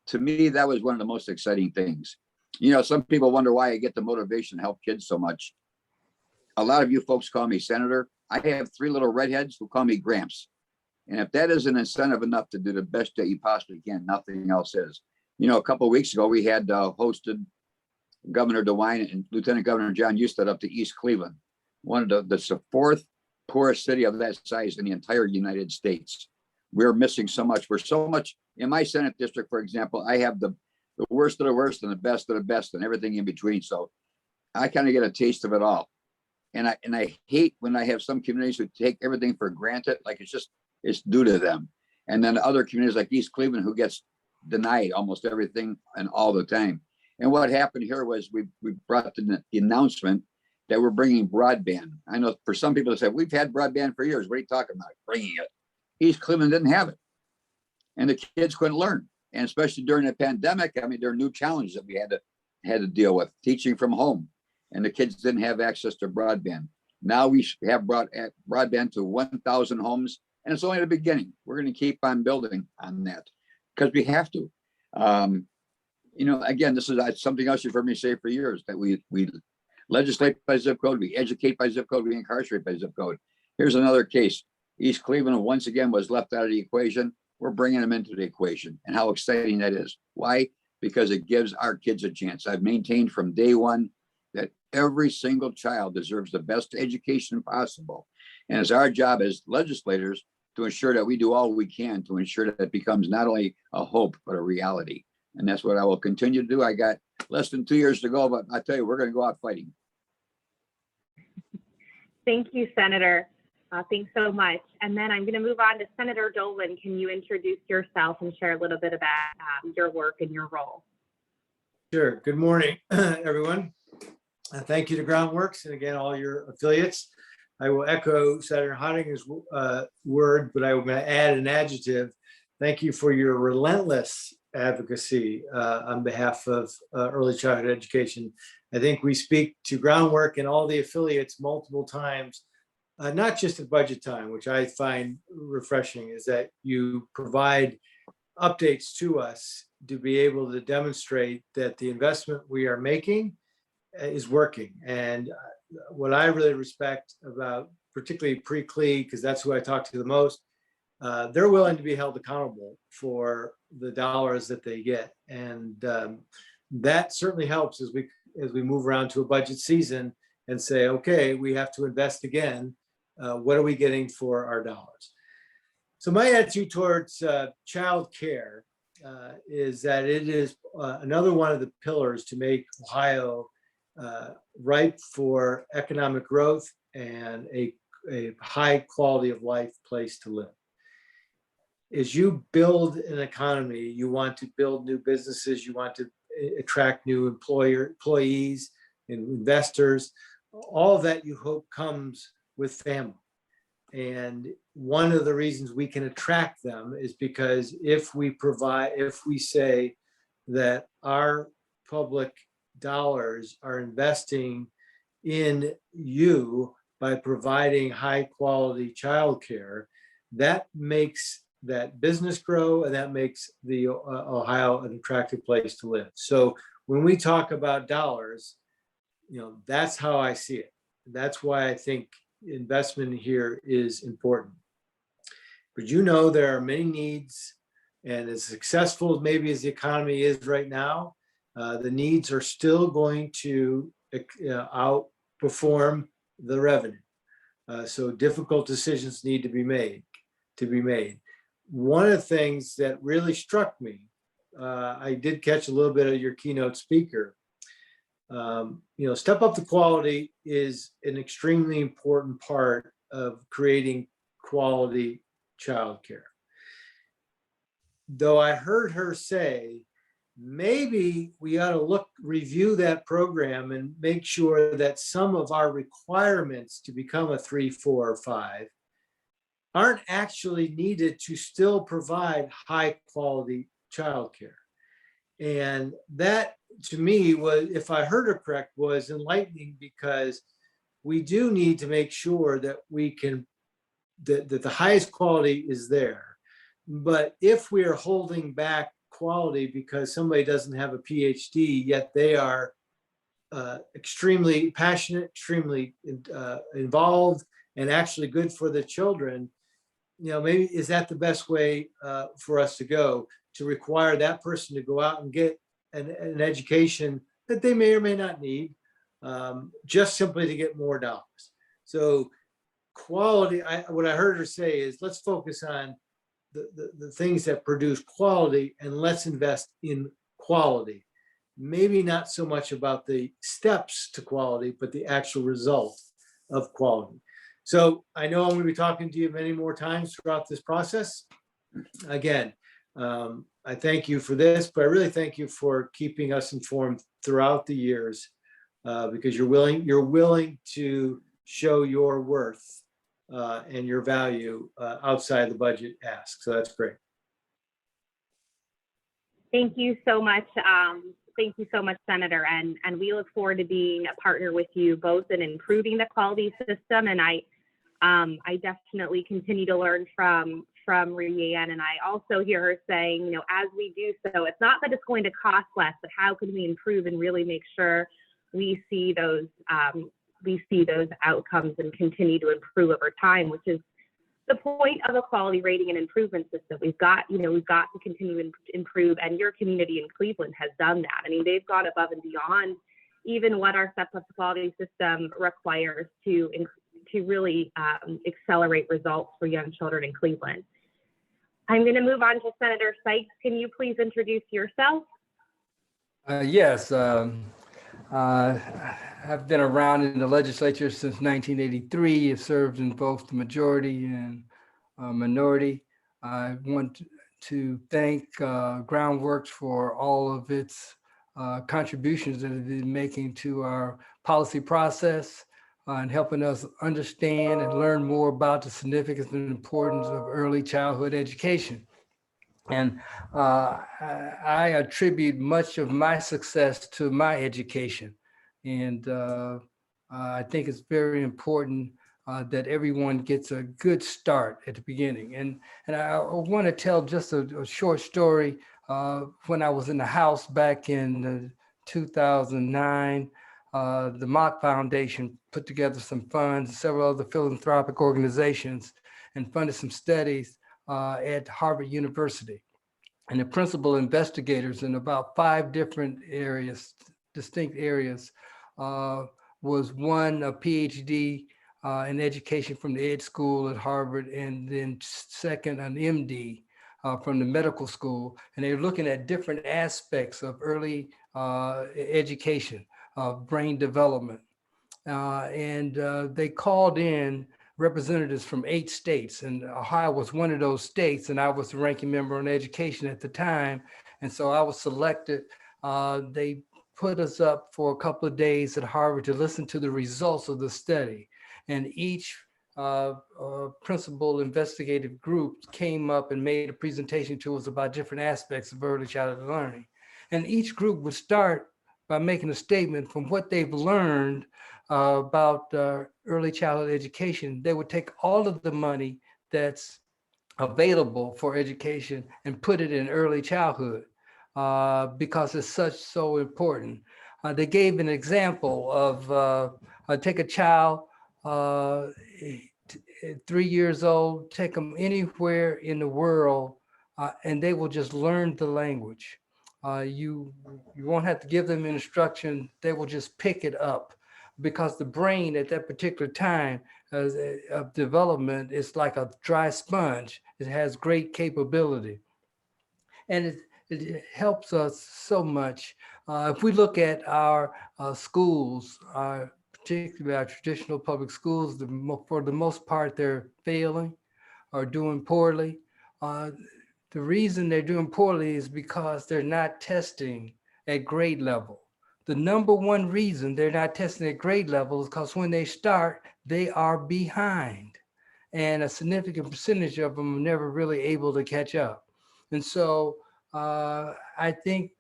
To me, that was one of the most exciting things. Some people wonder why I get the motivation to help kids so much. A lot of you folks call me Senator. I have 3 little redheads who call me Gramps. And if that isn't incentive enough to do the best that you possibly can, nothing else is. A couple of weeks ago, we had hosted Governor DeWine and Lieutenant Governor John Husted up to East Cleveland, one of the 4th poorest city of that size in the entire United States. We're missing so much. We're so much in my Senate district, for example. I have the worst of the worst and the best of the best and everything in between. So I kind of get a taste of it all. And I hate when I have some communities who take everything for granted, like it's due to them. And then other communities like East Cleveland who gets denied almost everything and all the time. And what happened here was we brought the announcement that we're bringing broadband. I know for some people that say, we've had broadband for years. What are you talking about? Bringing it. East Cleveland didn't have it. And the kids couldn't learn. And especially during the pandemic, I mean, there are new challenges that we had to deal with, teaching from home. And the kids didn't have access to broadband. Now we have brought broadband to 1,000 homes, and it's only the beginning. We're going to keep on building on that because we have to. You know, again, this is something else you've heard me say for years, that we legislate by zip code, we educate by zip code, we incarcerate by zip code. Here's another case. East Cleveland once again was left out of the equation. We're bringing them into the equation, and how exciting that is. Why? Because it gives our kids a chance. I've maintained from day one that every single child deserves the best education possible. And it's our job as legislators to ensure that we do all we can to ensure that it becomes not only a hope, but a reality. And that's what I will continue to do. I got less than 2 years to go, but I tell you, we're going to go out fighting. Thank you, Senator. Thanks so much. And then I'm going to move on to Senator Dolan. Can you introduce yourself and share a little bit about your work and your role? Sure. Good morning, everyone. Thank you to Groundworks and again, all your affiliates. I will echo Senator Hottinger's word, but I will add an adjective. Thank you for your relentless advocacy on behalf of early childhood education. I think we speak to Groundwork and all the affiliates multiple times, not just at budget time, which I find refreshing, is that you provide updates to us to be able to demonstrate that the investment we are making is working. And what I really respect about particularly pre-CLE, because that's who I talk to the most, they're willing to be held accountable for the dollars that they get. And that certainly helps as we move around to a budget season and say, okay, we have to invest again. What are we getting for our dollars? So my attitude towards child care is that it is another one of the pillars to make Ohio ripe for economic growth and a high quality of life place to live. As you build an economy, you want to build new businesses, you want to attract new employees and investors. All of that you hope comes with family. And one of the reasons we can attract them is because if we say that our public dollars are investing in you by providing high quality childcare, that makes that business grow, and that makes the Ohio an attractive place to live. So when we talk about dollars, that's how I see it. That's why I think investment here is important. But there are many needs, and as successful maybe as the economy is right now, the needs are still going to outperform the revenue. So difficult decisions need to be made. One of the things that really struck me, I did catch a little bit of your keynote speaker. Step up the quality is an extremely important part of creating quality childcare. Though I heard her say, maybe we ought to review that program and make sure that some of our requirements to become a 3, 4, or 5 aren't actually needed to still provide high quality childcare. And that, to me, was, if I heard her correct, was enlightening, because we do need to make sure that we can, that the highest quality is there. But if we are holding back quality because somebody doesn't have a PhD, yet they are extremely passionate, extremely involved, and actually good for the children, maybe is that the best way for us to go, to require that person to go out and get an education that they may or may not need, just simply to get more dollars. So quality, what I heard her say is, let's focus on the things that produce quality, and let's invest in quality. Maybe not so much about the steps to quality, but the actual result of quality. So I know I'm going to be talking to you many more times throughout this process. Again, I thank you for this, but I really thank you for keeping us informed throughout the years, because you're willing to show your worth and your value outside the budget ask. So that's great. Thank you so much. Thank you so much, Senator. And we look forward to being a partner with you both in improving the quality system. And I definitely continue to learn from Rhiannon. And I also hear her saying, you know, as we do so, it's not that it's going to cost less, but how can we improve and really make sure we see those outcomes and continue to improve over time, which is the point of a quality rating and improvement system. We've got to continue to improve, and your community in Cleveland has done that. I mean, they've gone above and beyond even what our Step Up to Quality system requires to really accelerate results for young children in Cleveland. I'm going to move on to Senator Sykes. Can you please introduce yourself? Yes. I've been around in the legislature since 1983. I've served in both the majority and minority. I want to thank Groundwork for all of its contributions that it is making to our policy process and helping us understand and learn more about the significance and importance of early childhood education. And I attribute much of my success to my education. And I think it's very important that everyone gets a good start at the beginning. And I want to tell just a short story. When I was in the House back in 2009, the Mock Foundation put together some funds, several other philanthropic organizations, and funded some studies at Harvard University. And the principal investigators in about 5 different areas, distinct areas, was one, a PhD in education from the Ed School at Harvard, and then second, an MD from the medical school. And they were looking at different aspects of early education, brain development. They called in representatives from 8 states, and Ohio was one of those states, and I was the ranking member on education at the time. And so I was selected. They put us up for a couple of days at Harvard to listen to the results of the study. And each principal investigative group came up and made a presentation to us about different aspects of early childhood learning. And each group would start by making a statement from what they've learned about early childhood education. They would take all of the money that's available for education and put it in early childhood because it's so important. They gave an example of take a child 3 years old, take them anywhere in the world, and they will just learn the language. You won't have to give them instruction. They will just pick it up because the brain at that particular time of development is like a dry sponge. It has great capability. And it helps us so much. If we look at our schools, particularly our traditional public schools, for the most part, they're failing or doing poorly. The reason they're doing poorly is because they're not testing at grade level. The number one reason they're not testing at grade level is because when they start, they are behind. And a significant percentage of them are never really able to catch up. And so I think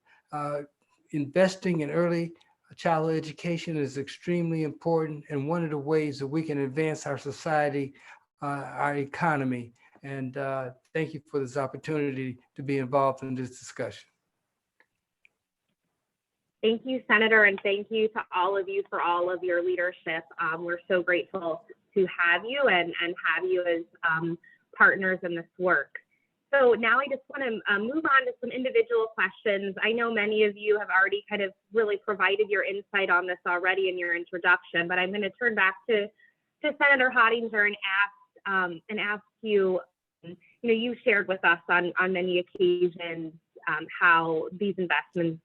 investing in early childhood education is extremely important, and one of the ways that we can advance our society, our economy. And thank you for this opportunity to be involved in this discussion. Thank you, Senator, and thank you to all of you for all of your leadership. We're so grateful to have you and have you as partners in this work. So now I just want to move on to some individual questions. I know many of you have already kind of really provided your insight on this already in your introduction, but I'm going to turn back to to Senator Hottinger and ask you, you shared with us on many occasions how these investments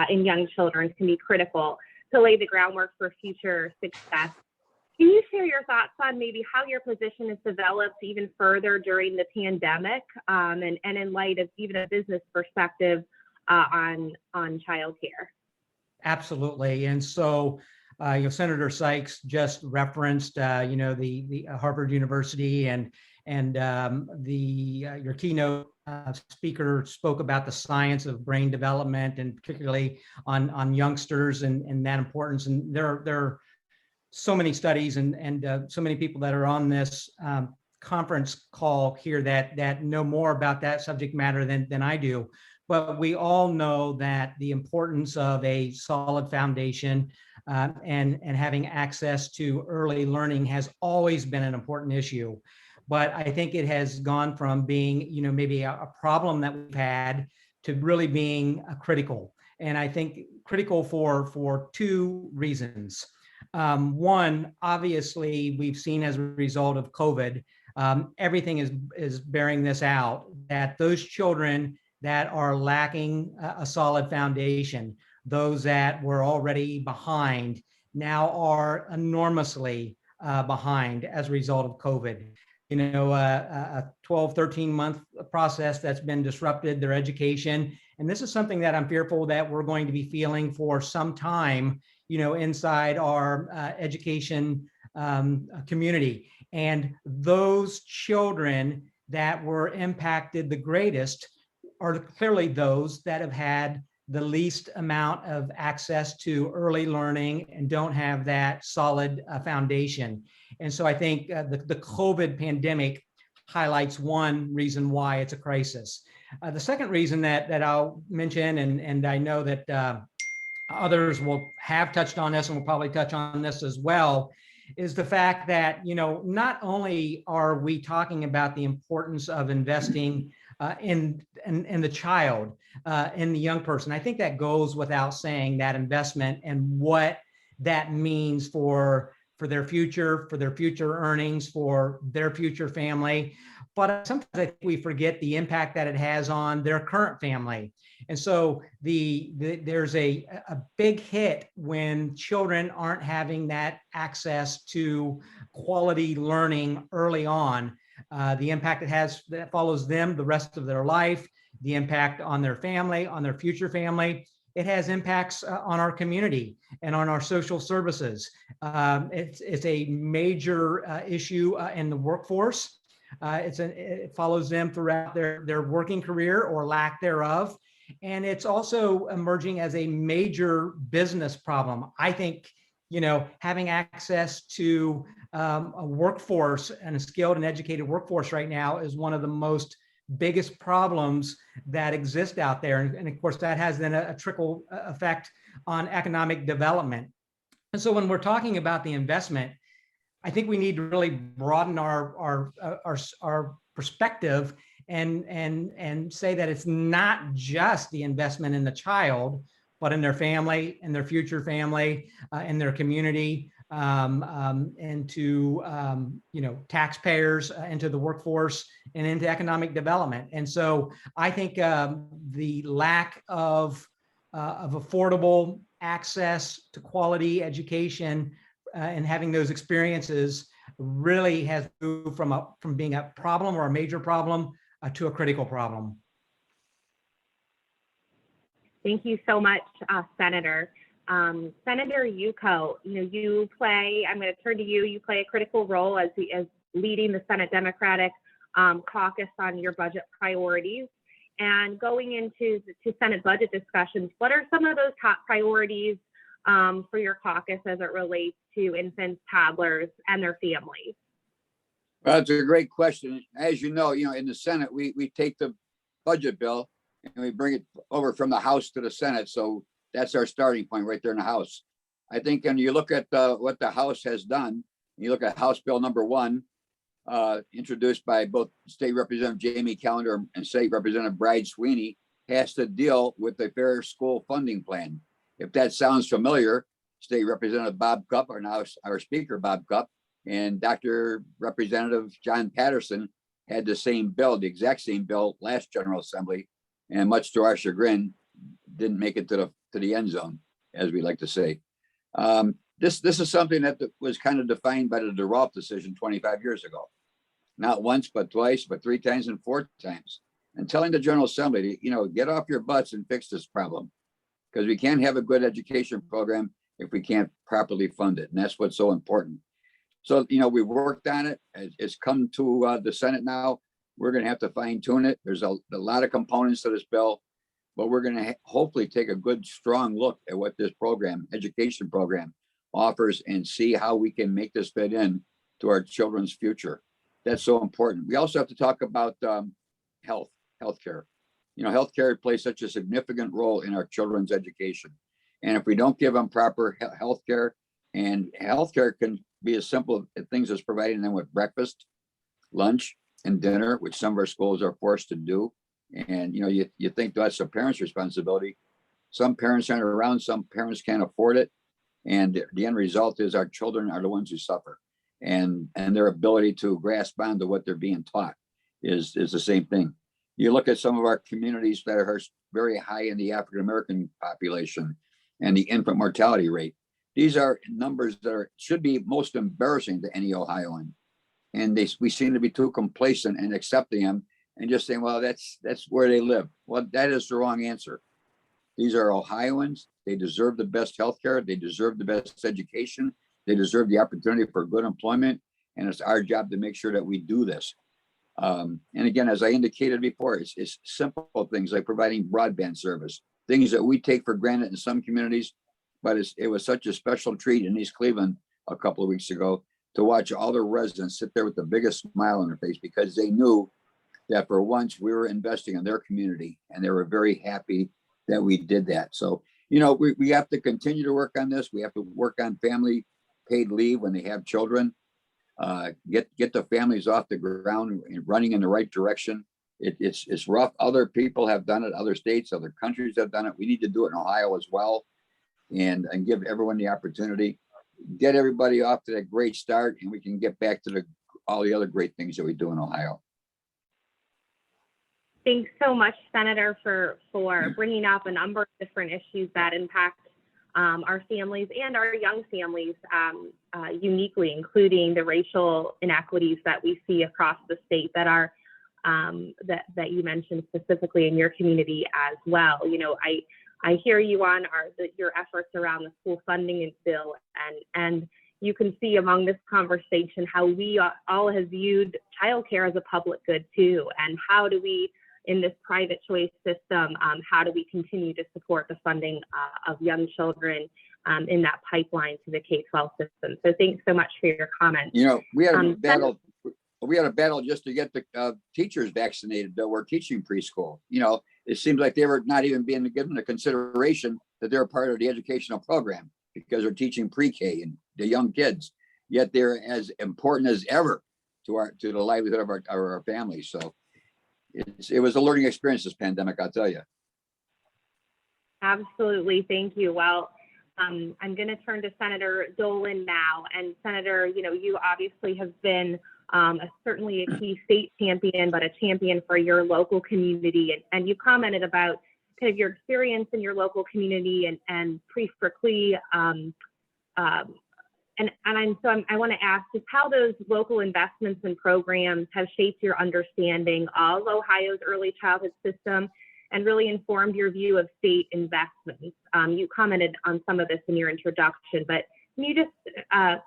in young children can be critical to lay the groundwork for future success. Can you share your thoughts on maybe how your position has developed even further during the pandemic, and in light of even a business perspective on childcare? Absolutely. And so, Senator Sykes just referenced, the Harvard University and your keynote speaker spoke about the science of brain development, and particularly on youngsters and that importance. And there are so many studies and so many people that are on this conference call here that know more about that subject matter than I do. But we all know that the importance of a solid foundation and having access to early learning has always been an important issue. But I think it has gone from being, maybe a problem that we've had to really being critical. And I think critical for two reasons. One, obviously, we've seen as a result of COVID, everything is bearing this out, that those children that are lacking a solid foundation, those that were already behind, now are enormously behind as a result of COVID. A 12, 13-month process that's been disrupted, their education. And this is something that I'm fearful that we're going to be feeling for some time, inside our education community. And those children that were impacted the greatest are clearly those that have had the least amount of access to early learning and don't have that solid foundation. And so I think the COVID pandemic highlights one reason why it's a crisis. The second reason that I'll mention, and I know that others will have touched on this and will probably touch on this as well, is the fact that, not only are we talking about the importance of investing in the child, in the young person. I think that goes without saying, that investment and what that means for their future earnings, for their future family. But sometimes I think we forget the impact that it has on their current family. And so there's a big hit when children aren't having that access to quality learning early on. The impact it has that follows them the rest of their life, the impact on their family, on their future family. It has impacts on our community and on our social services. It's a major issue in the workforce. It follows them throughout their working career or lack thereof. And it's also emerging as a major business problem. I think, having access to a workforce and a skilled and educated workforce right now is one of the most biggest problems that exist out there. And of course, that has then a trickle effect on economic development. And so when we're talking about the investment, I think we need to really broaden our perspective and say that it's not just the investment in the child, but in their family, in their future family, in their community, and to taxpayers, into the workforce, and into economic development. And so I think the lack of affordable access to quality education and having those experiences really has moved from being a problem or a major problem to a critical problem. Thank you so much, Senator. Senator Yukov, you play, I'm going to turn to you, you play a critical role as leading the Senate Democratic caucus on your budget priorities. And going into Senate budget discussions, what are some of those top priorities for your caucus as it relates to infants, toddlers, and their families? Well, that's a great question. As you know, in the Senate, we take the budget bill and we bring it over from the House to the Senate. So that's our starting point right there in the House. I think when you look at what the House has done, you look at House Bill number 1, introduced by both State Representative Jamie Callender and State Representative Bride Sweeney, has to deal with the Fair School Funding Plan. If that sounds familiar, State Representative Bob Cupp, or now our Speaker Bob Cupp, And Dr. Representative John Patterson had the same bill, the exact same bill last General Assembly, and much to our chagrin, didn't make it to the end zone, as we like to say. This is something that was kind of defined by the DeRolf decision 25 years ago. Not once, but twice, but 3 times and 4 times. And telling the General Assembly, get off your butts and fix this problem. Because we can't have a good education program if we can't properly fund it. And that's what's so important. So, we've worked on it. It's come to the Senate now. We're going to have to fine tune it. There's a lot of components to this bill, but we're going to hopefully take a good, strong look at what this program, education program, offers and see how we can make this fit in to our children's future. That's so important. We also have to talk about healthcare. Healthcare plays such a significant role in our children's education. And if we don't give them proper healthcare, and healthcare can be as simple as things as providing them with breakfast, lunch, and dinner, which some of our schools are forced to do. And, you think that's a parent's responsibility. Some parents aren't around, some parents can't afford it. And the end result is our children are the ones who suffer. And their ability to grasp onto what they're being taught is the same thing. You look at some of our communities that are very high in the African-American population and the infant mortality rate. These are numbers that should be most embarrassing to any Ohioan. And we seem to be too complacent and accepting them and just saying, well, that's where they live. Well, that is the wrong answer. These are Ohioans. They deserve the best healthcare. They deserve the best education. They deserve the opportunity for good employment. And it's our job to make sure that we do this. And again, as I indicated before, it's simple things like providing broadband service, things that we take for granted in some communities, but it was such a special treat in East Cleveland a couple of weeks ago to watch all the residents sit there with the biggest smile on their face because they knew that for once we were investing in their community and they were very happy that we did that. So, we have to continue to work on this. We have to work on family paid leave when they have children, get the families off the ground and running in the right direction. It's rough. Other people have done it. Other states, other countries have done it. We need to do it in Ohio as well and give everyone the opportunity, get everybody off to that great start, and we can get back to all the other great things that we do in Ohio. Thanks so much, Senator, for bringing up a number of different issues that impact our families and our young families uniquely, including the racial inequities that we see across the state that are that you mentioned specifically in your community as well. I hear you on your efforts around the school funding bill, and you can see among this conversation how we all have viewed childcare as a public good too, and how do we, in this private choice system, how do we continue to support the funding of young children in that pipeline to the K-12 system? So thanks so much for your comments. We had a battle. We had a battle just to get the teachers vaccinated that were teaching preschool. It seems like they were not even being given the consideration that they're part of the educational program because they're teaching pre-K and the young kids. Yet they're as important as ever to the livelihood of our families. So it was a learning experience, this pandemic, I'll tell you. Absolutely. Thank you. Well, I'm going to turn to Senator Dolan now. And Senator, you obviously have been certainly a key state champion, but a champion for your local community. And you commented about kind of your experience in your local community and pre-Frickley. I want to ask just how those local investments and programs have shaped your understanding of Ohio's early childhood system and really informed your view of state investments. You commented on some of this in your introduction, but can you just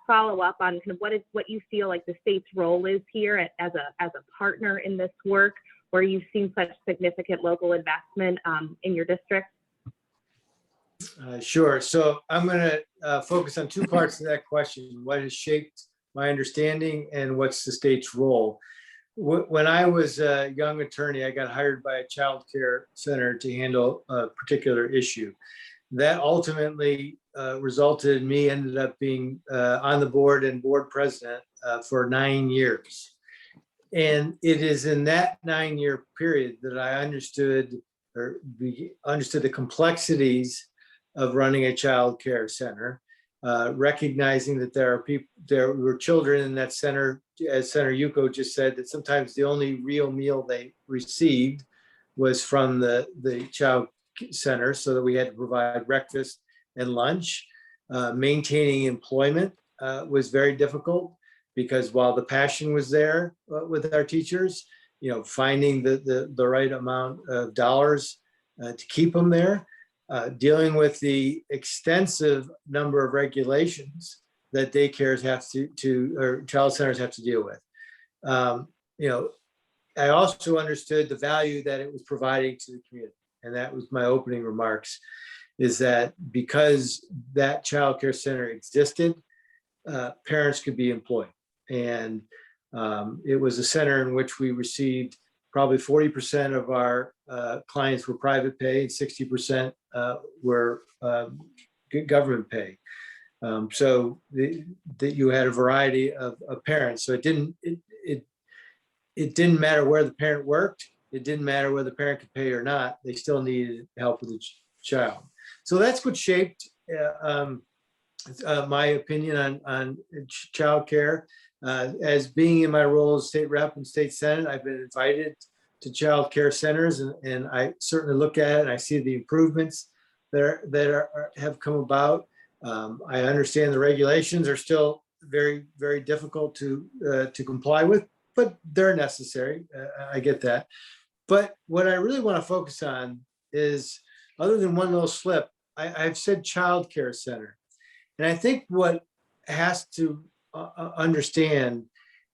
follow up on kind of what you feel like the state's role is here as a partner in this work, where you've seen such significant local investment in your district? Sure. So I'm going to focus on 2 parts of that question: what has shaped my understanding and what's the state's role. When I was a young attorney, I got hired by a child care center to handle a particular issue. That ultimately resulted in me ended up being on the board and board president for 9 years. And it is in that 9-year period that I understood the complexities of running a child care center, recognizing that there are there were children in that center, as Senator Yukov just said, that sometimes the only real meal they received was from the child center, so that we had to provide breakfast and lunch. Maintaining employment was very difficult, because while the passion was there with our teachers, finding the right amount of dollars to keep them there, dealing with the extensive number of regulations that daycares have or child centers have to deal with. I also understood the value that it was providing to the community. And that was my opening remarks, is that because that child care center existed, parents could be employed. And it was a center in which we received probably 40% of our clients were private pay, and 60% were government pay. So that you had a variety of parents. So it didn't matter where the parent worked. It didn't matter whether the parent could pay or not. They still needed help with the child. So that's what shaped my opinion on child care. As being in my role as state rep and state senate, I've been invited to child care centers, and I certainly look at it and I see the improvements that have come about. I understand the regulations are still very, very difficult to comply with, but they're necessary. I get that. But what I really want to focus on is, other than one little slip, I've said child care center. And I think what has to understand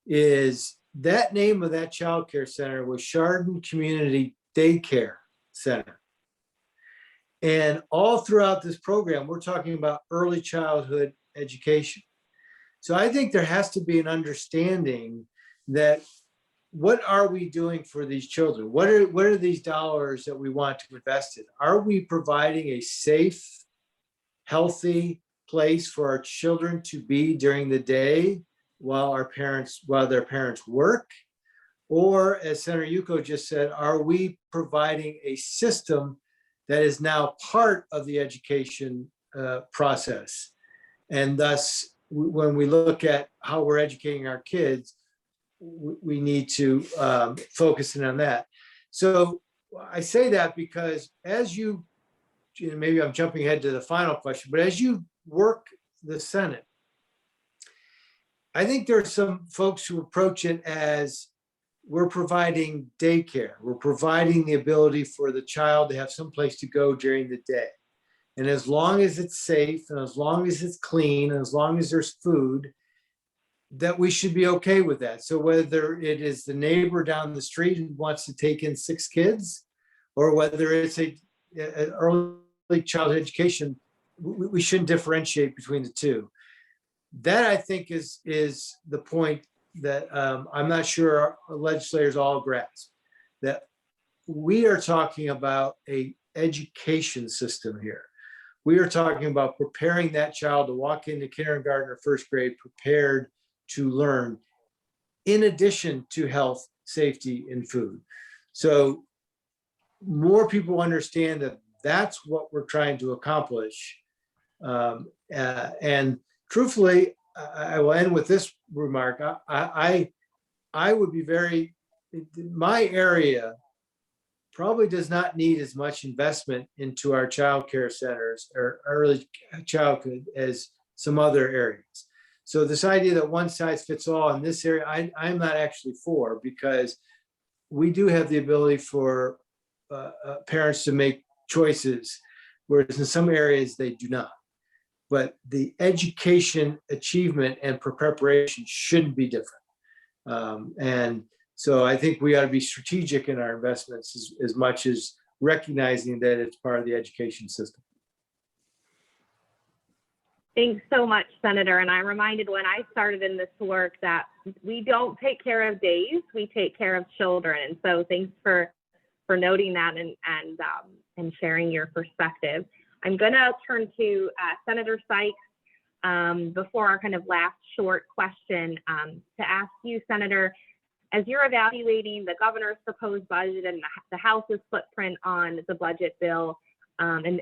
is that name of that child care center was Chardon Community Daycare Center. And all throughout this program, we're talking about early childhood education. So I think there has to be an understanding that, what are we doing for these children? What are these dollars that we want to invest in? Are we providing a safe, healthy place for our children to be during the day while their parents work? Or, as Senator Yukov just said, are we providing a system that is now part of the education process? And thus, when we look at how we're educating our kids, we need to focus in on that. So I say that because maybe I'm jumping ahead to the final question, but as you work the Senate, I think there are some folks who approach it as, we're providing daycare. We're providing the ability for the child to have some place to go during the day. And as long as it's safe, and as long as it's clean, and as long as there's food, that we should be okay with that. So whether it is the neighbor down the street who wants to take in 6 kids, or whether it's an early childhood education, we shouldn't differentiate between the two. That, I think, is the point that I'm not sure our legislators all grasp, that we are talking about an education system here. We are talking about preparing that child to walk into kindergarten or first grade prepared to learn, in addition to health, safety, and food. So more people understand that that's what we're trying to accomplish. And truthfully, I will end with this remark. I would be my area probably does not need as much investment into our child care centers or early childhood as some other areas. So this idea that one size fits all in this area, I'm not actually for, because we do have the ability for parents to make choices, whereas in some areas they do not. But the education achievement and preparation shouldn't be different. And so I think we ought to be strategic in our investments as much as recognizing that it's part of the education system. Thanks so much, Senator. And I'm reminded when I started in this work that we don't take care of days, we take care of children. And so thanks for noting that and sharing your perspective. I'm going to turn to Senator Sykes before our kind of last short question to ask you, Senator, as you're evaluating the governor's proposed budget and the House's footprint on the budget bill, and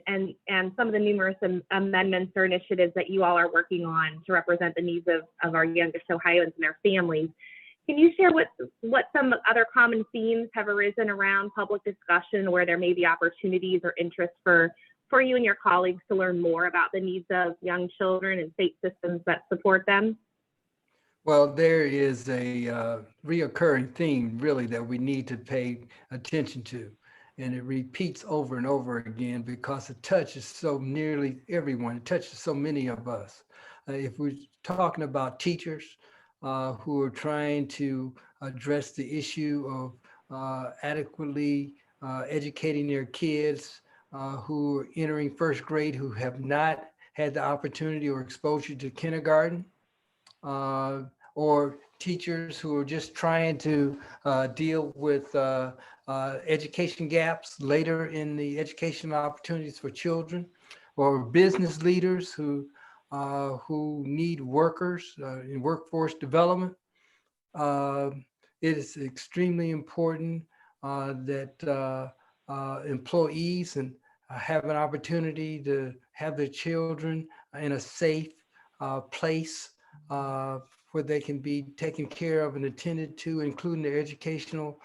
some of the numerous amendments or initiatives that you all are working on to represent the needs of our youngest Ohioans and their families. Can you share what some other common themes have arisen around public discussion where there may be opportunities or interest for you and your colleagues to learn more about the needs of young children and state systems that support them? Well, there is a reoccurring theme really that we need to pay attention to. And it repeats over and over again because it touches so nearly everyone. It touches so many of us. If we're talking about teachers who are trying to address the issue of adequately educating their kids who are entering first grade, who have not had the opportunity or exposure to kindergarten, or teachers who are just trying to deal with education gaps later in the educational opportunities for children, or business leaders who need workers in workforce development. It is extremely important that employees have an opportunity to have their children in a safe place where they can be taken care of and attended to, including their educational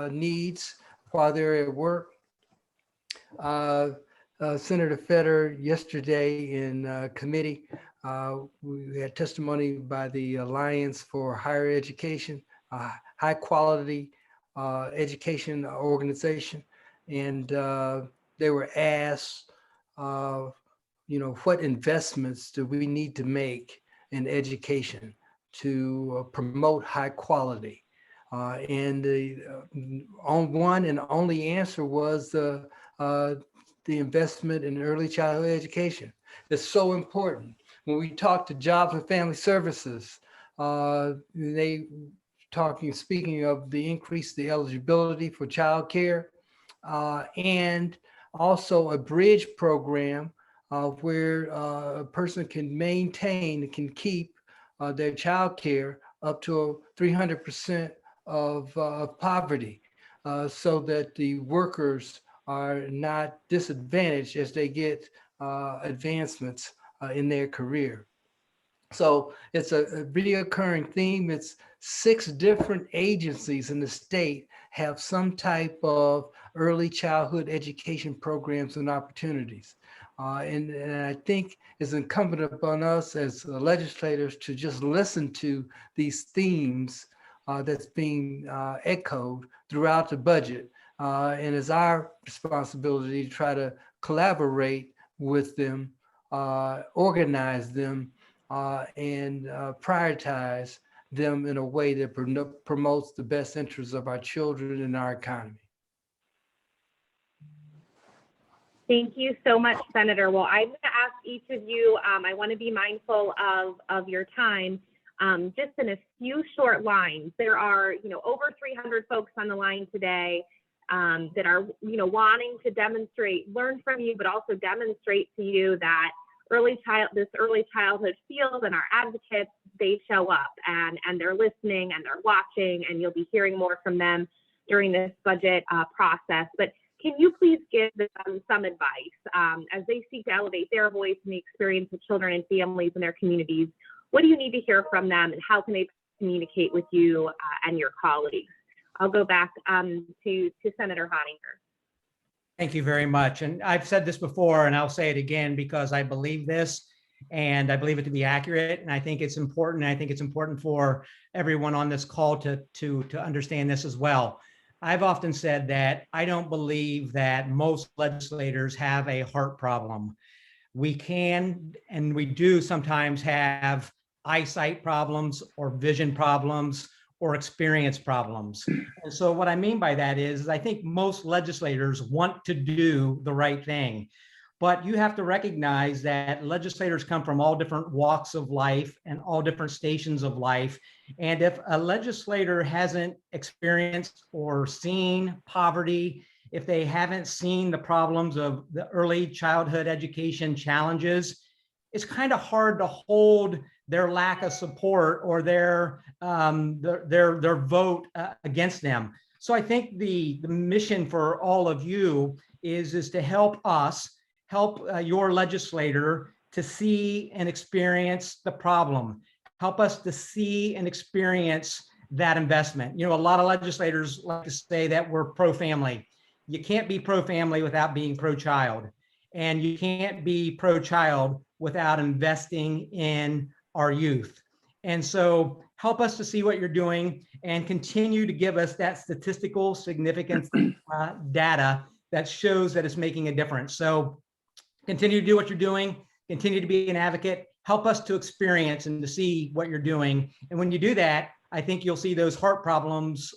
needs while they're at work. Senator Fetter, yesterday in committee, we had testimony by the Alliance for Higher Education, high quality education organization. And they were asked, what investments do we need to make in education to promote high quality? And the one and only answer was the investment in early childhood education. It's so important. When we talk to Jobs and Family Services, speaking of the increase the eligibility for child care, and also a bridge program where a person can can keep their child care up to 300% of poverty, so that the workers are not disadvantaged as they get advancements in their career. So it's a reoccurring theme. It's 6 different agencies in the state have some type of early childhood education programs and opportunities. And I think it's incumbent upon us as legislators to just listen to these themes that's being echoed throughout the budget. And it's our responsibility to try to collaborate with them, organize them, and prioritize them in a way that promotes the best interests of our children and our economy. Thank you so much, Senator. Well, I'm going to ask each of you, I want to be mindful of your time. Just in a few short lines, there are, over 300 folks on the line today that are, wanting to learn from you, but also demonstrate to you that this early childhood field and our advocates, they show up and they're listening and they're watching, and you'll be hearing more from them during this budget process. But can you please give them some advice as they seek to elevate their voice and the experience of children and families in their communities? What do you need to hear from them, and how can they communicate with you and your colleagues? I'll go back to Senator Hottinger. Thank you very much. And I've said this before, and I'll say it again because I believe this, and I believe it to be accurate. And I think it's important. I think it's important for everyone on this call to understand this as well. I've often said that I don't believe that most legislators have a heart problem. We can, and we do sometimes have eyesight problems or vision problems or experience problems. And so what I mean by that is I think most legislators want to do the right thing, but you have to recognize that legislators come from all different walks of life and all different stations of life. And if a legislator hasn't experienced or seen poverty, if they haven't seen the problems of the early childhood education challenges, it's kind of hard to hold their lack of support or their vote against them. So I think the mission for all of you is to help us, help your legislator to see and experience the problem, help us to see and experience that investment. You know, a lot of legislators like to say that we're pro-family. You can't be pro-family without being pro-child, and you can't be pro-child without investing in our youth. And so help us to see what you're doing and continue to give us that statistical significance data that shows that it's making a difference. So continue to do what you're doing, continue to be an advocate, help us to experience and to see what you're doing. And when you do that, I think you'll see those heart problems,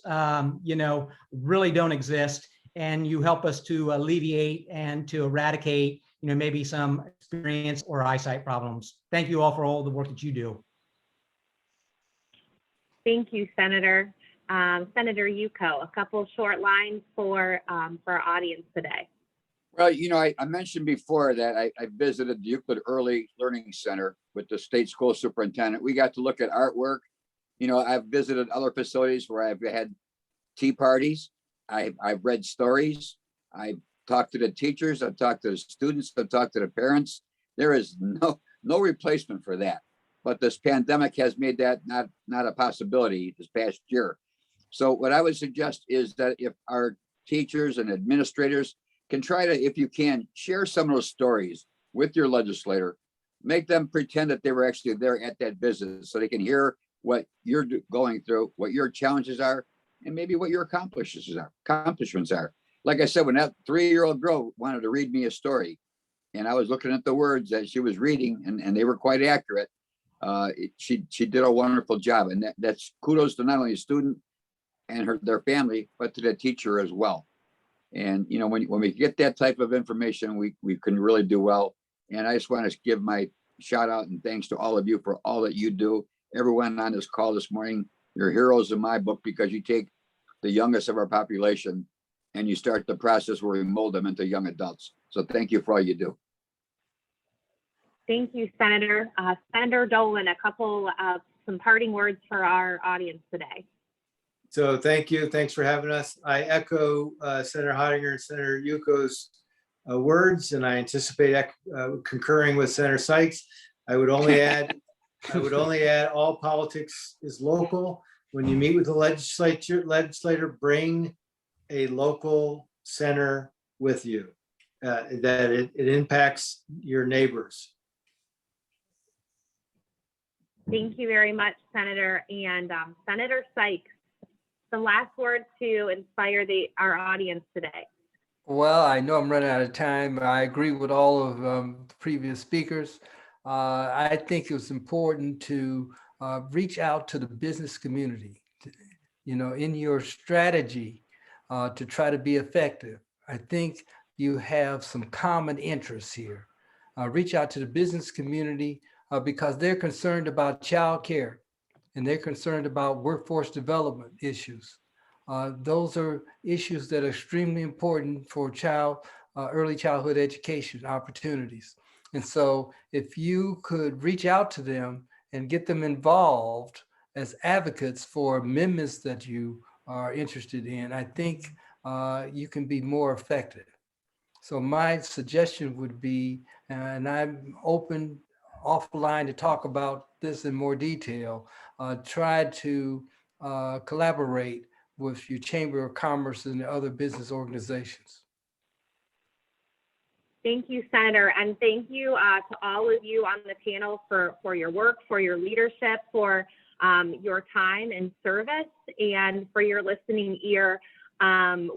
you know, really don't exist. And you help us to alleviate and to eradicate, you know, maybe some experience or eyesight problems. Thank you all for all the work that you do. Thank you, Senator. Senator Yukov, a couple short lines for our audience today. Well, you know, I mentioned before that I visited the Euclid Early Learning Center with the state school superintendent. We got to look at artwork. You know, I've visited other facilities where I've had tea parties. I've read stories. I've talked to the teachers. I've talked to the students. I've talked to the parents. There is no replacement for that. But this pandemic has made that not a possibility this past year. So what I would suggest is that if our teachers and administrators can try to, if you can, share some of those stories with your legislator, make them pretend that they were actually there at that visit so they can hear what you're going through, what your challenges are, and maybe what your accomplishments are. Like I said, when that 3-year-old girl wanted to read me a story, and I was looking at the words that she was reading, and they were quite accurate. She did a wonderful job, and that's kudos to not only a student and their family, but to the teacher as well. And you know, when we get that type of information, we can really do well. And I just want to give my shout out and thanks to all of you for all that you do. Everyone on this call this morning, you're heroes in my book, because you take the youngest of our population and you start the process where we mold them into young adults. So thank you for all you do. Thank you, Senator. Senator Dolan, a couple of some parting words for our audience today. So thank you. Thanks for having us. I echo Senator Hottinger and Senator Yukov's words, and I anticipate concurring with Senator Sykes. I would only add, all politics is local. When you meet with the legislator, bring a local center with you, that it impacts your neighbors. Thank you very much, Senator. And Senator Sykes, the last word to inspire our audience today. Well, I know I'm running out of time. I agree with all of the previous speakers. I think it's important to reach out to the business community, you know, in your strategy to try to be effective. I think you have some common interests here. Reach out to the business community because they're concerned about child care and they're concerned about workforce development issues. Those are issues that are extremely important for early childhood education opportunities. And so if you could reach out to them and get them involved as advocates for amendments that you are interested in, I think you can be more effective. So my suggestion would be, and I'm open offline to talk about this in more detail, try to collaborate with your Chamber of Commerce and other business organizations. Thank you, Senator, and thank you to all of you on the panel for your work, for your leadership, for your time and service, and for your listening ear.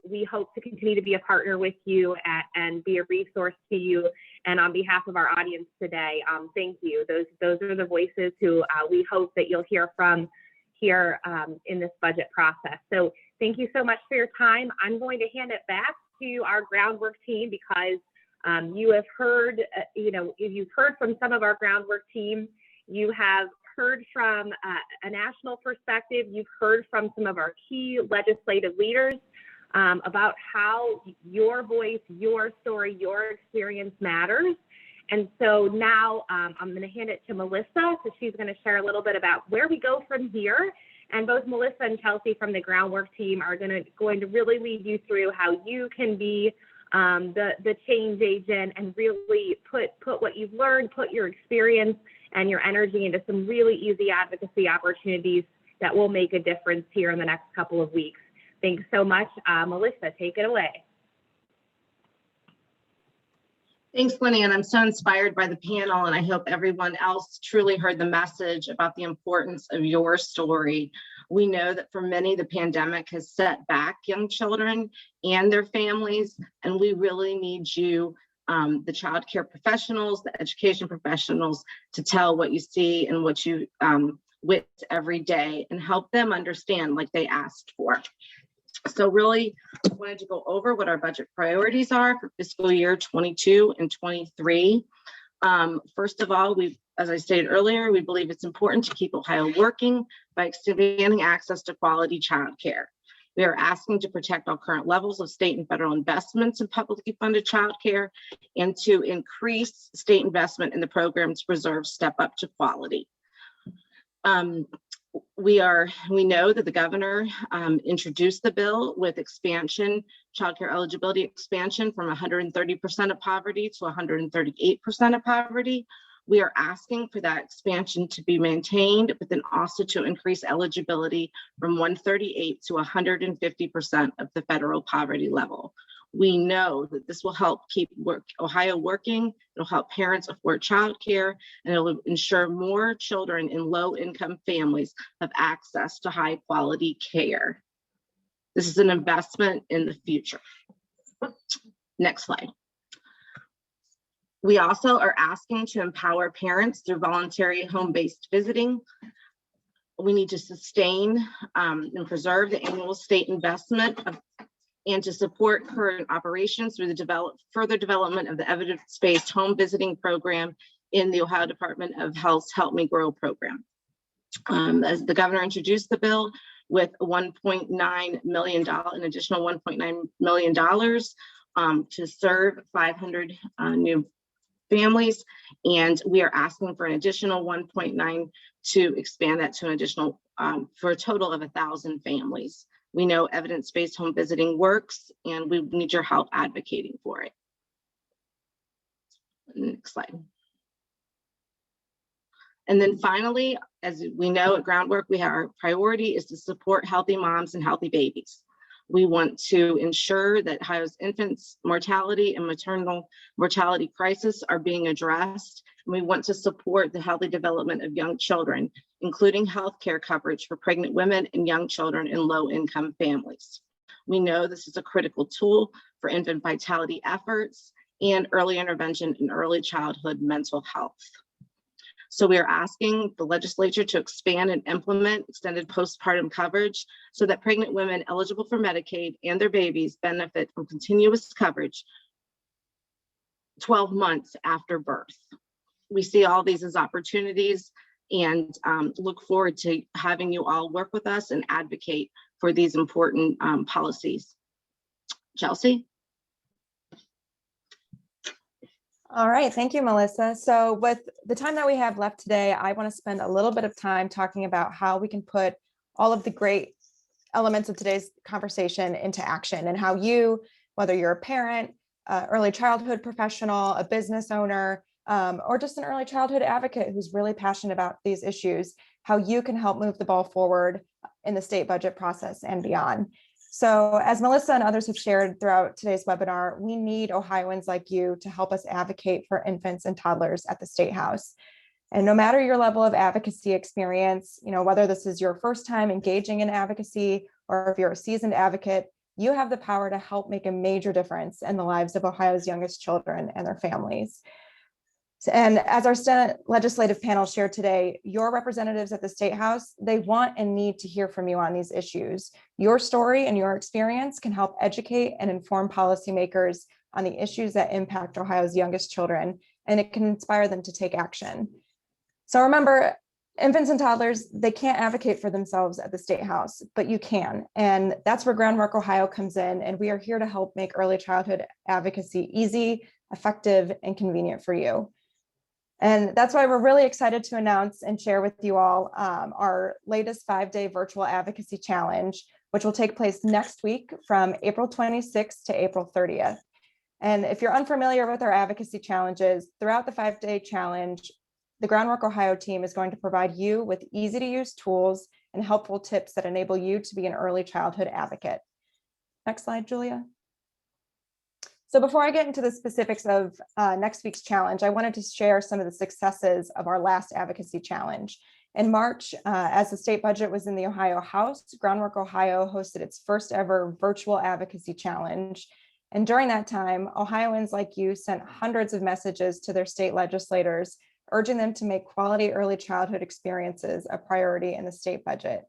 We hope to continue to be a partner with you and be a resource to you. And on behalf of our audience today, thank you. Those are the voices who we hope that you'll hear from here in this budget process. So thank you so much for your time. I'm going to hand it back to our Groundwork team because you have heard, you've heard from some of our Groundwork team. You have heard from a national perspective. You've heard from some of our key legislative leaders about how your voice, your story, your experience matters. And so now I'm going to hand it to Melissa, so she's going to share a little bit about where we go from here. And both Melissa and Chelsea from the Groundwork team are going to really lead you through how you can be the change agent, and really put what you've learned, put your experience and your energy into some really easy advocacy opportunities that will make a difference here in the next couple of weeks. Thanks so much. Melissa, take it away. Thanks, Lenny, and I'm so inspired by the panel, and I hope everyone else truly heard the message about the importance of your story. We know that for many, the pandemic has set back young children and their families, and we really need you, the child care professionals, the education professionals, to tell what you see and what you witness every day and help them understand like they asked for. So really, I wanted to go over what our budget priorities are for fiscal year 22 and 23. First of all, as I stated earlier, we believe it's important to keep Ohio working by expanding access to quality childcare. We are asking to protect all current levels of state and federal investments in publicly funded childcare and to increase state investment in the program to preserve Step Up to Quality. We know that the governor introduced the bill with expansion, childcare eligibility expansion from 130% of poverty to 138% of poverty. We are asking for that expansion to be maintained, but then also to increase eligibility from 138 to 150% of the federal poverty level. We know that this will help keep Ohio working. It'll help parents afford childcare, and it'll ensure more children in low-income families have access to high-quality care. This is an investment in the future. Next slide. We also are asking to empower parents through voluntary home-based visiting. We need to sustain and preserve the annual state investment and to support current operations through the further development of the evidence-based home visiting program in the Ohio Department of Health's Help Me Grow program. As the governor introduced the bill with $1.9 million, an additional $1.9 million to serve 500 new families, and we are asking for an additional 1.9 to expand that to an additional for a total of 1,000 families. We know evidence-based home visiting works, and we need your help advocating for it. Next slide. And then finally, as we know at Groundwork, our priority is to support healthy moms and healthy babies. We want to ensure that Ohio's infants' mortality and maternal mortality crisis are being addressed. And we want to support the healthy development of young children, including health care coverage for pregnant women and young children in low-income families. We know this is a critical tool for infant vitality efforts and early intervention in early childhood mental health. So we are asking the legislature to expand and implement extended postpartum coverage so that pregnant women eligible for Medicaid and their babies benefit from continuous coverage 12 months after birth. We see all these as opportunities and look forward to having you all work with us and advocate for these important policies. Chelsea? All right, thank you, Melissa. So with the time that we have left today, I want to spend a little bit of time talking about how we can put all of the great elements of today's conversation into action, and how you, whether you're a parent, early childhood professional, a business owner, or just an early childhood advocate who's really passionate about these issues, how you can help move the ball forward in the state budget process and beyond. So as Melissa and others have shared throughout today's webinar, we need Ohioans like you to help us advocate for infants and toddlers at the State House. And no matter your level of advocacy experience, whether this is your first time engaging in advocacy or if you're a seasoned advocate, you have the power to help make a major difference in the lives of Ohio's youngest children and their families. And as our Senate legislative panel shared today, your representatives at the State House, they want and need to hear from you on these issues. Your story and your experience can help educate and inform policymakers on the issues that impact Ohio's youngest children, and it can inspire them to take action. So remember, infants and toddlers, they can't advocate for themselves at the State House, but you can. And that's where Groundwork Ohio comes in, and we are here to help make early childhood advocacy easy, effective, and convenient for you. And that's why we're really excited to announce and share with you all our latest 5-day virtual advocacy challenge, which will take place next week from April 26th to April 30th. And if you're unfamiliar with our advocacy challenges, throughout the 5-day challenge, the Groundwork Ohio team is going to provide you with easy to use tools and helpful tips that enable you to be an early childhood advocate. Next slide, Julia. So before I get into the specifics of next week's challenge, I wanted to share some of the successes of our last advocacy challenge. In March, as the state budget was in the Ohio House, Groundwork Ohio hosted its first ever virtual advocacy challenge. And during that time, Ohioans like you sent hundreds of messages to their state legislators, urging them to make quality early childhood experiences a priority in the state budget.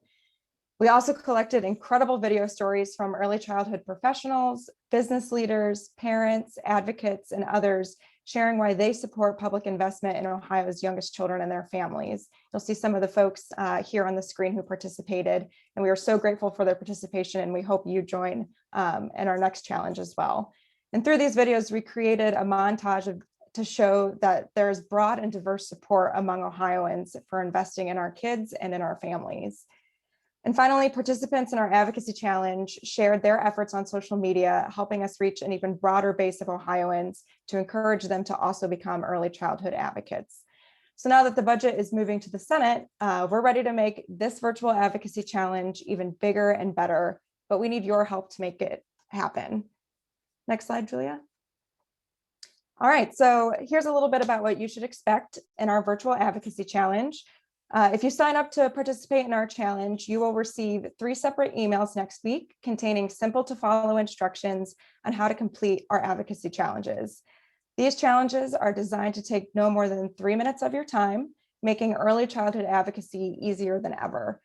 We also collected incredible video stories from early childhood professionals, business leaders, parents, advocates, and others sharing why they support public investment in Ohio's youngest children and their families. You'll see some of the folks here on the screen who participated, and we are so grateful for their participation, and we hope you join in our next challenge as well. And through these videos, we created a montage to show that there's broad and diverse support among Ohioans for investing in our kids and in our families. And finally, participants in our advocacy challenge shared their efforts on social media, helping us reach an even broader base of Ohioans to encourage them to also become early childhood advocates. So now that the budget is moving to the Senate, we're ready to make this virtual advocacy challenge even bigger and better, but we need your help to make it happen. Next slide, Julia. All right, so here's a little bit about what you should expect in our virtual advocacy challenge. If you sign up to participate in our challenge, you will receive 3 separate emails next week containing simple to follow instructions on how to complete our advocacy challenges. These challenges are designed to take no more than 3 minutes of your time, making early childhood advocacy easier than ever.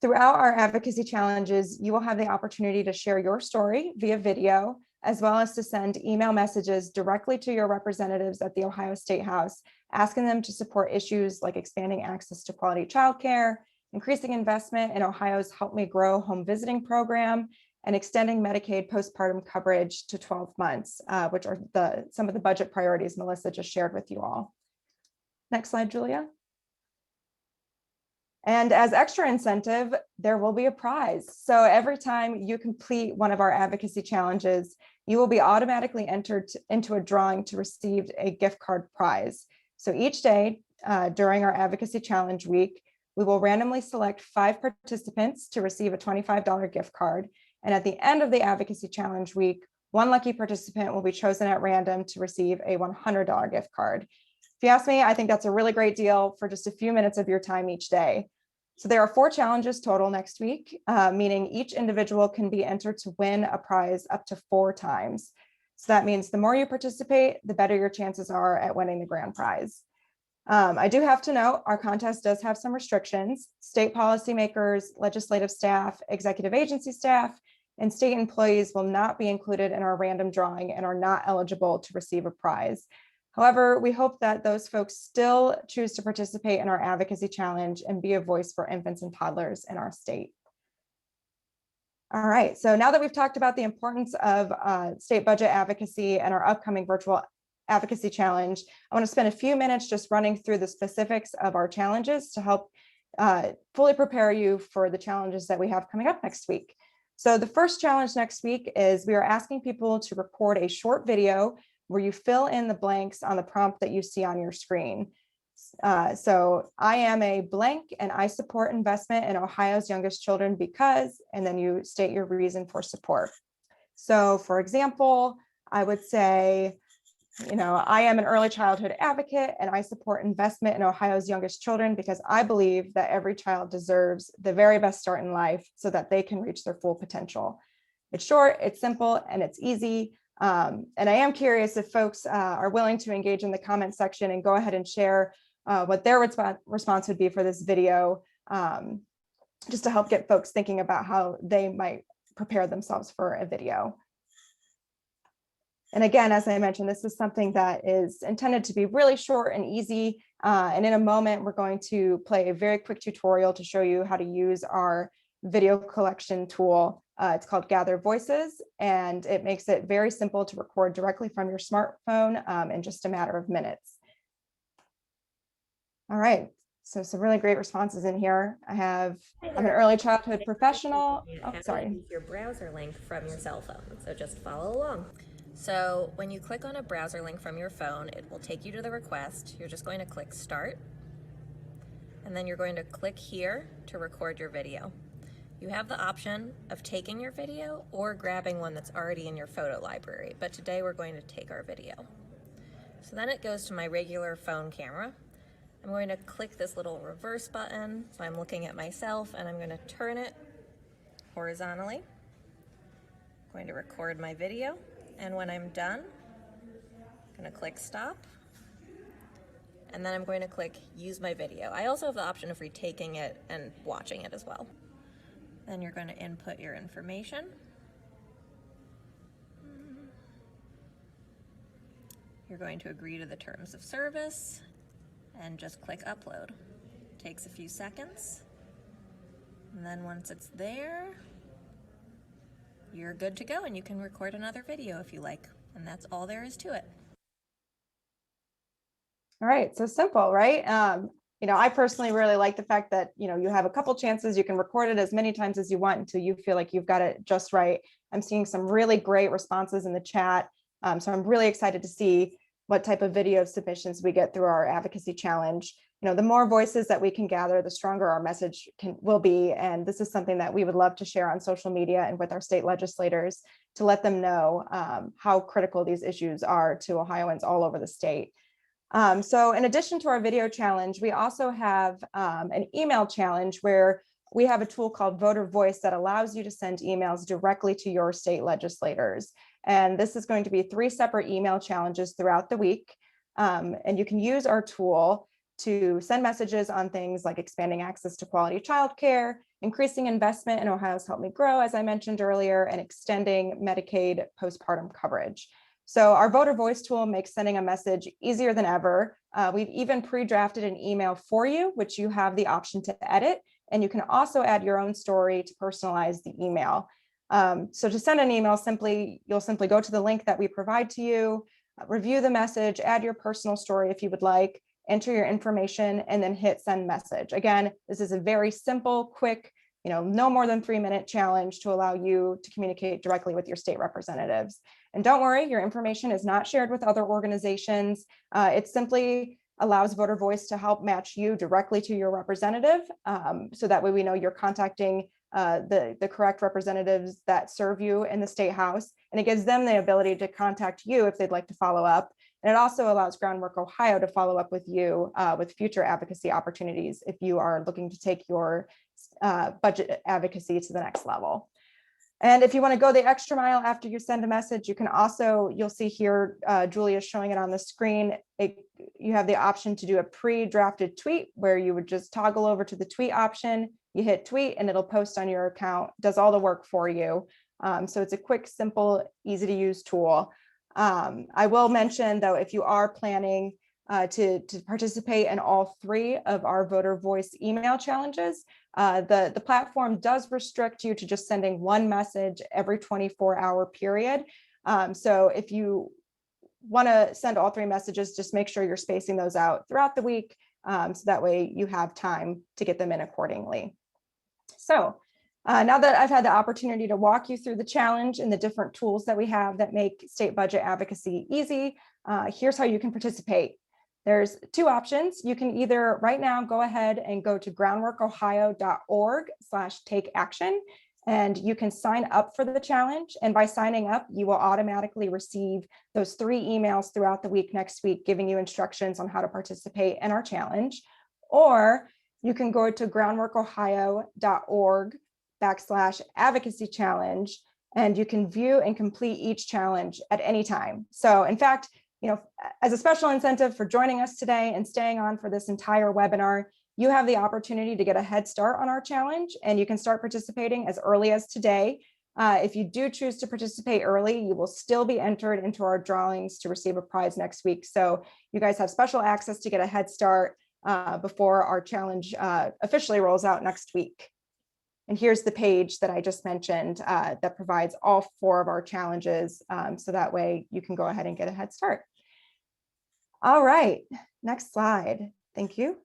Throughout our advocacy challenges, you will have the opportunity to share your story via video, as well as to send email messages directly to your representatives at the Ohio State House, asking them to support issues like expanding access to quality childcare, increasing investment in Ohio's Help Me Grow home visiting program, and extending Medicaid postpartum coverage to 12 months, which are some of the budget priorities Melissa just shared with you all. Next slide, Julia. And as extra incentive, there will be a prize. So every time you complete one of our advocacy challenges, you will be automatically entered into a drawing to receive a gift card prize. So each day during our advocacy challenge week, we will randomly select 5 participants to receive a $25 gift card. And at the end of the advocacy challenge week, 1 lucky participant will be chosen at random to receive a $100 gift card. If you ask me, I think that's a really great deal for just a few minutes of your time each day. So there are 4 challenges total next week, meaning each individual can be entered to win a prize up to 4 times. So that means the more you participate, the better your chances are at winning the grand prize. I do have to note, our contest does have some restrictions. State policymakers, legislative staff, executive agency staff, and state employees will not be included in our random drawing and are not eligible to receive a prize. However, we hope that those folks still choose to participate in our advocacy challenge and be a voice for infants and toddlers in our state. All right, so now that we've talked about the importance of state budget advocacy and our upcoming virtual advocacy challenge, I want to spend a few minutes just running through the specifics of our challenges to help fully prepare you for the challenges that we have coming up next week. So the first challenge next week is we are asking people to record a short video where you fill in the blanks on the prompt that you see on your screen. So I am a blank and I support investment in Ohio's youngest children because, and then you state your reason for support. So for example, I would say, I am an early childhood advocate and I support investment in Ohio's youngest children because I believe that every child deserves the very best start in life so that they can reach their full potential. It's short, it's simple, and it's easy. And I am curious if folks are willing to engage in the comment section and go ahead and share what their response would be for this video, just to help get folks thinking about how they might prepare themselves for a video. And again, as I mentioned, this is something that is intended to be really short and easy. And in a moment, we're going to play a very quick tutorial to show you how to use our video collection tool. It's called Gather Voices, and it makes it very simple to record directly from your smartphone in just a matter of minutes. All right, so some really great responses in here. I'm an early childhood professional. Oh, sorry. Use your browser link from your cell phone, so just follow along. So when you click on a browser link from your phone, it will take you to the request. You're just going to click start, and then you're going to click here to record your video. You have the option of taking your video or grabbing one that's already in your photo library, but today we're going to take our video. So then it goes to my regular phone camera. I'm going to click this little reverse button, so I'm looking at myself, and I'm going to turn it horizontally. I'm going to record my video, and when I'm done, I'm going to click stop, and then I'm going to click use my video. I also have the option of retaking it and watching it as well. Then you're going to input your information. You're going to agree to the terms of service and just click upload. It takes a few seconds. And then once it's there, you're good to go and you can record another video if you like. And that's all there is to it. All right, so simple, right? I personally really like the fact that, you have a couple chances, you can record it as many times as you want until you feel like you've got it just right. I'm seeing some really great responses in the chat. So I'm really excited to see what type of video submissions we get through our advocacy challenge. The more voices that we can gather, the stronger our message will be. And this is something that we would love to share on social media and with our state legislators to let them know how critical these issues are to Ohioans all over the state. So in addition to our video challenge, we also have an email challenge where we have a tool called Voter Voice that allows you to send emails directly to your state legislators. And this is going to be 3 separate email challenges throughout the week. And you can use our tool to send messages on things like expanding access to quality childcare, increasing investment in Ohio's Help Me Grow, as I mentioned earlier, and extending Medicaid postpartum coverage. So our Voter Voice tool makes sending a message easier than ever. We've even pre-drafted an email for you, which you have the option to edit, and you can also add your own story to personalize the email. So to send an email, you'll simply go to the link that we provide to you, review the message, add your personal story if you would like, enter your information, and then hit send message. Again, this is a very simple, quick, no more than 3-minute challenge to allow you to communicate directly with your state representatives. And don't worry, your information is not shared with other organizations. It simply allows Voter Voice to help match you directly to your representative. So that way we know you're contacting the correct representatives that serve you in the state house. And it gives them the ability to contact you if they'd like to follow up. And it also allows Groundwork Ohio to follow up with you with future advocacy opportunities if you are looking to take your budget advocacy to the next level. And if you want to go the extra mile after you send a message, you can also, you'll see here, Julia is showing it on the screen. You have the option to do a pre-drafted tweet where you would just toggle over to the tweet option. You hit tweet and it'll post on your account, does all the work for you. So it's a quick, simple, easy to use tool. I will mention though, if you are planning to participate in all 3 of our Voter Voice email challenges, the platform does restrict you to just sending 1 message every 24-hour period. So if you want to send all 3 messages, just make sure you're spacing those out throughout the week, so that way you have time to get them in accordingly. So now that I've had the opportunity to walk you through the challenge and the different tools that we have that make state budget advocacy easy, here's how you can participate. There's 2 options. You can either right now go ahead and go to groundworkohio.org/take-action, and you can sign up for the challenge. And by signing up, you will automatically receive those 3 emails throughout the week next week, giving you instructions on how to participate in our challenge. Or you can go to groundworkohio.org/advocacy challenge, and you can view and complete each challenge at any time. So in fact, as a special incentive for joining us today and staying on for this entire webinar, you have the opportunity to get a head start on our challenge, and you can start participating as early as today. If you do choose to participate early, you will still be entered into our drawings to receive a prize next week. So you guys have special access to get a head start before our challenge officially rolls out next week. And here's the page that I just mentioned that provides all 4 of our challenges. So that way you can go ahead and get a head start. All right, next slide. Thank you.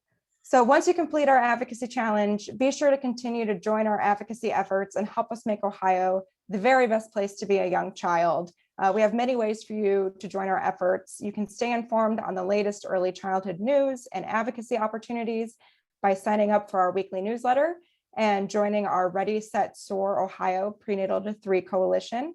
So once you complete our advocacy challenge, be sure to continue to join our advocacy efforts and help us make Ohio the very best place to be a young child. We have many ways for you to join our efforts. You can stay informed on the latest early childhood news and advocacy opportunities by signing up for our weekly newsletter and joining our Ready, Set, Soar Ohio Prenatal to 3 Coalition.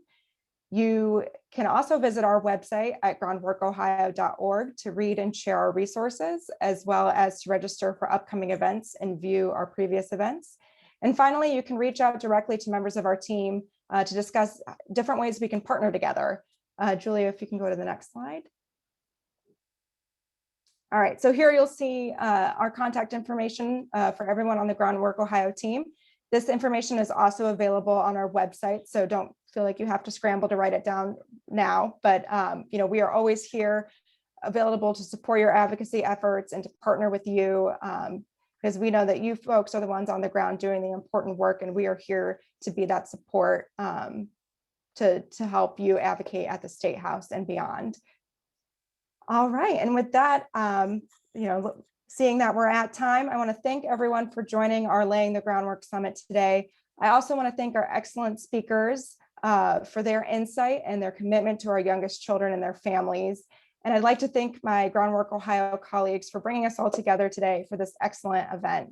You can also visit our website at groundworkohio.org to read and share our resources, as well as to register for upcoming events and view our previous events. And finally, you can reach out directly to members of our team to discuss different ways we can partner together. Julia, if you can go to the next slide. All right, so here you'll see our contact information for everyone on the Groundwork Ohio team. This information is also available on our website, so don't feel like you have to scramble to write it down now. But we are always here, available to support your advocacy efforts and to partner with you, because we know that you folks are the ones on the ground doing the important work, and we are here to be that support to help you advocate at the State House and beyond. All right, and with that, seeing that we're at time, I want to thank everyone for joining our Laying the Groundwork Summit today. I also want to thank our excellent speakers for their insight and their commitment to our youngest children and their families. And I'd like to thank my Groundwork Ohio colleagues for bringing us all together today for this excellent event.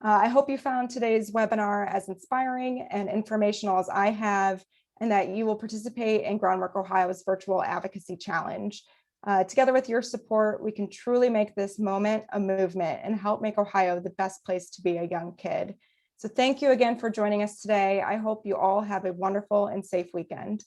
I hope you found today's webinar as inspiring and informational as I have, and that you will participate in Groundwork Ohio's virtual advocacy challenge. Together with your support, we can truly make this moment a movement and help make Ohio the best place to be a young kid. So thank you again for joining us today. I hope you all have a wonderful and safe weekend.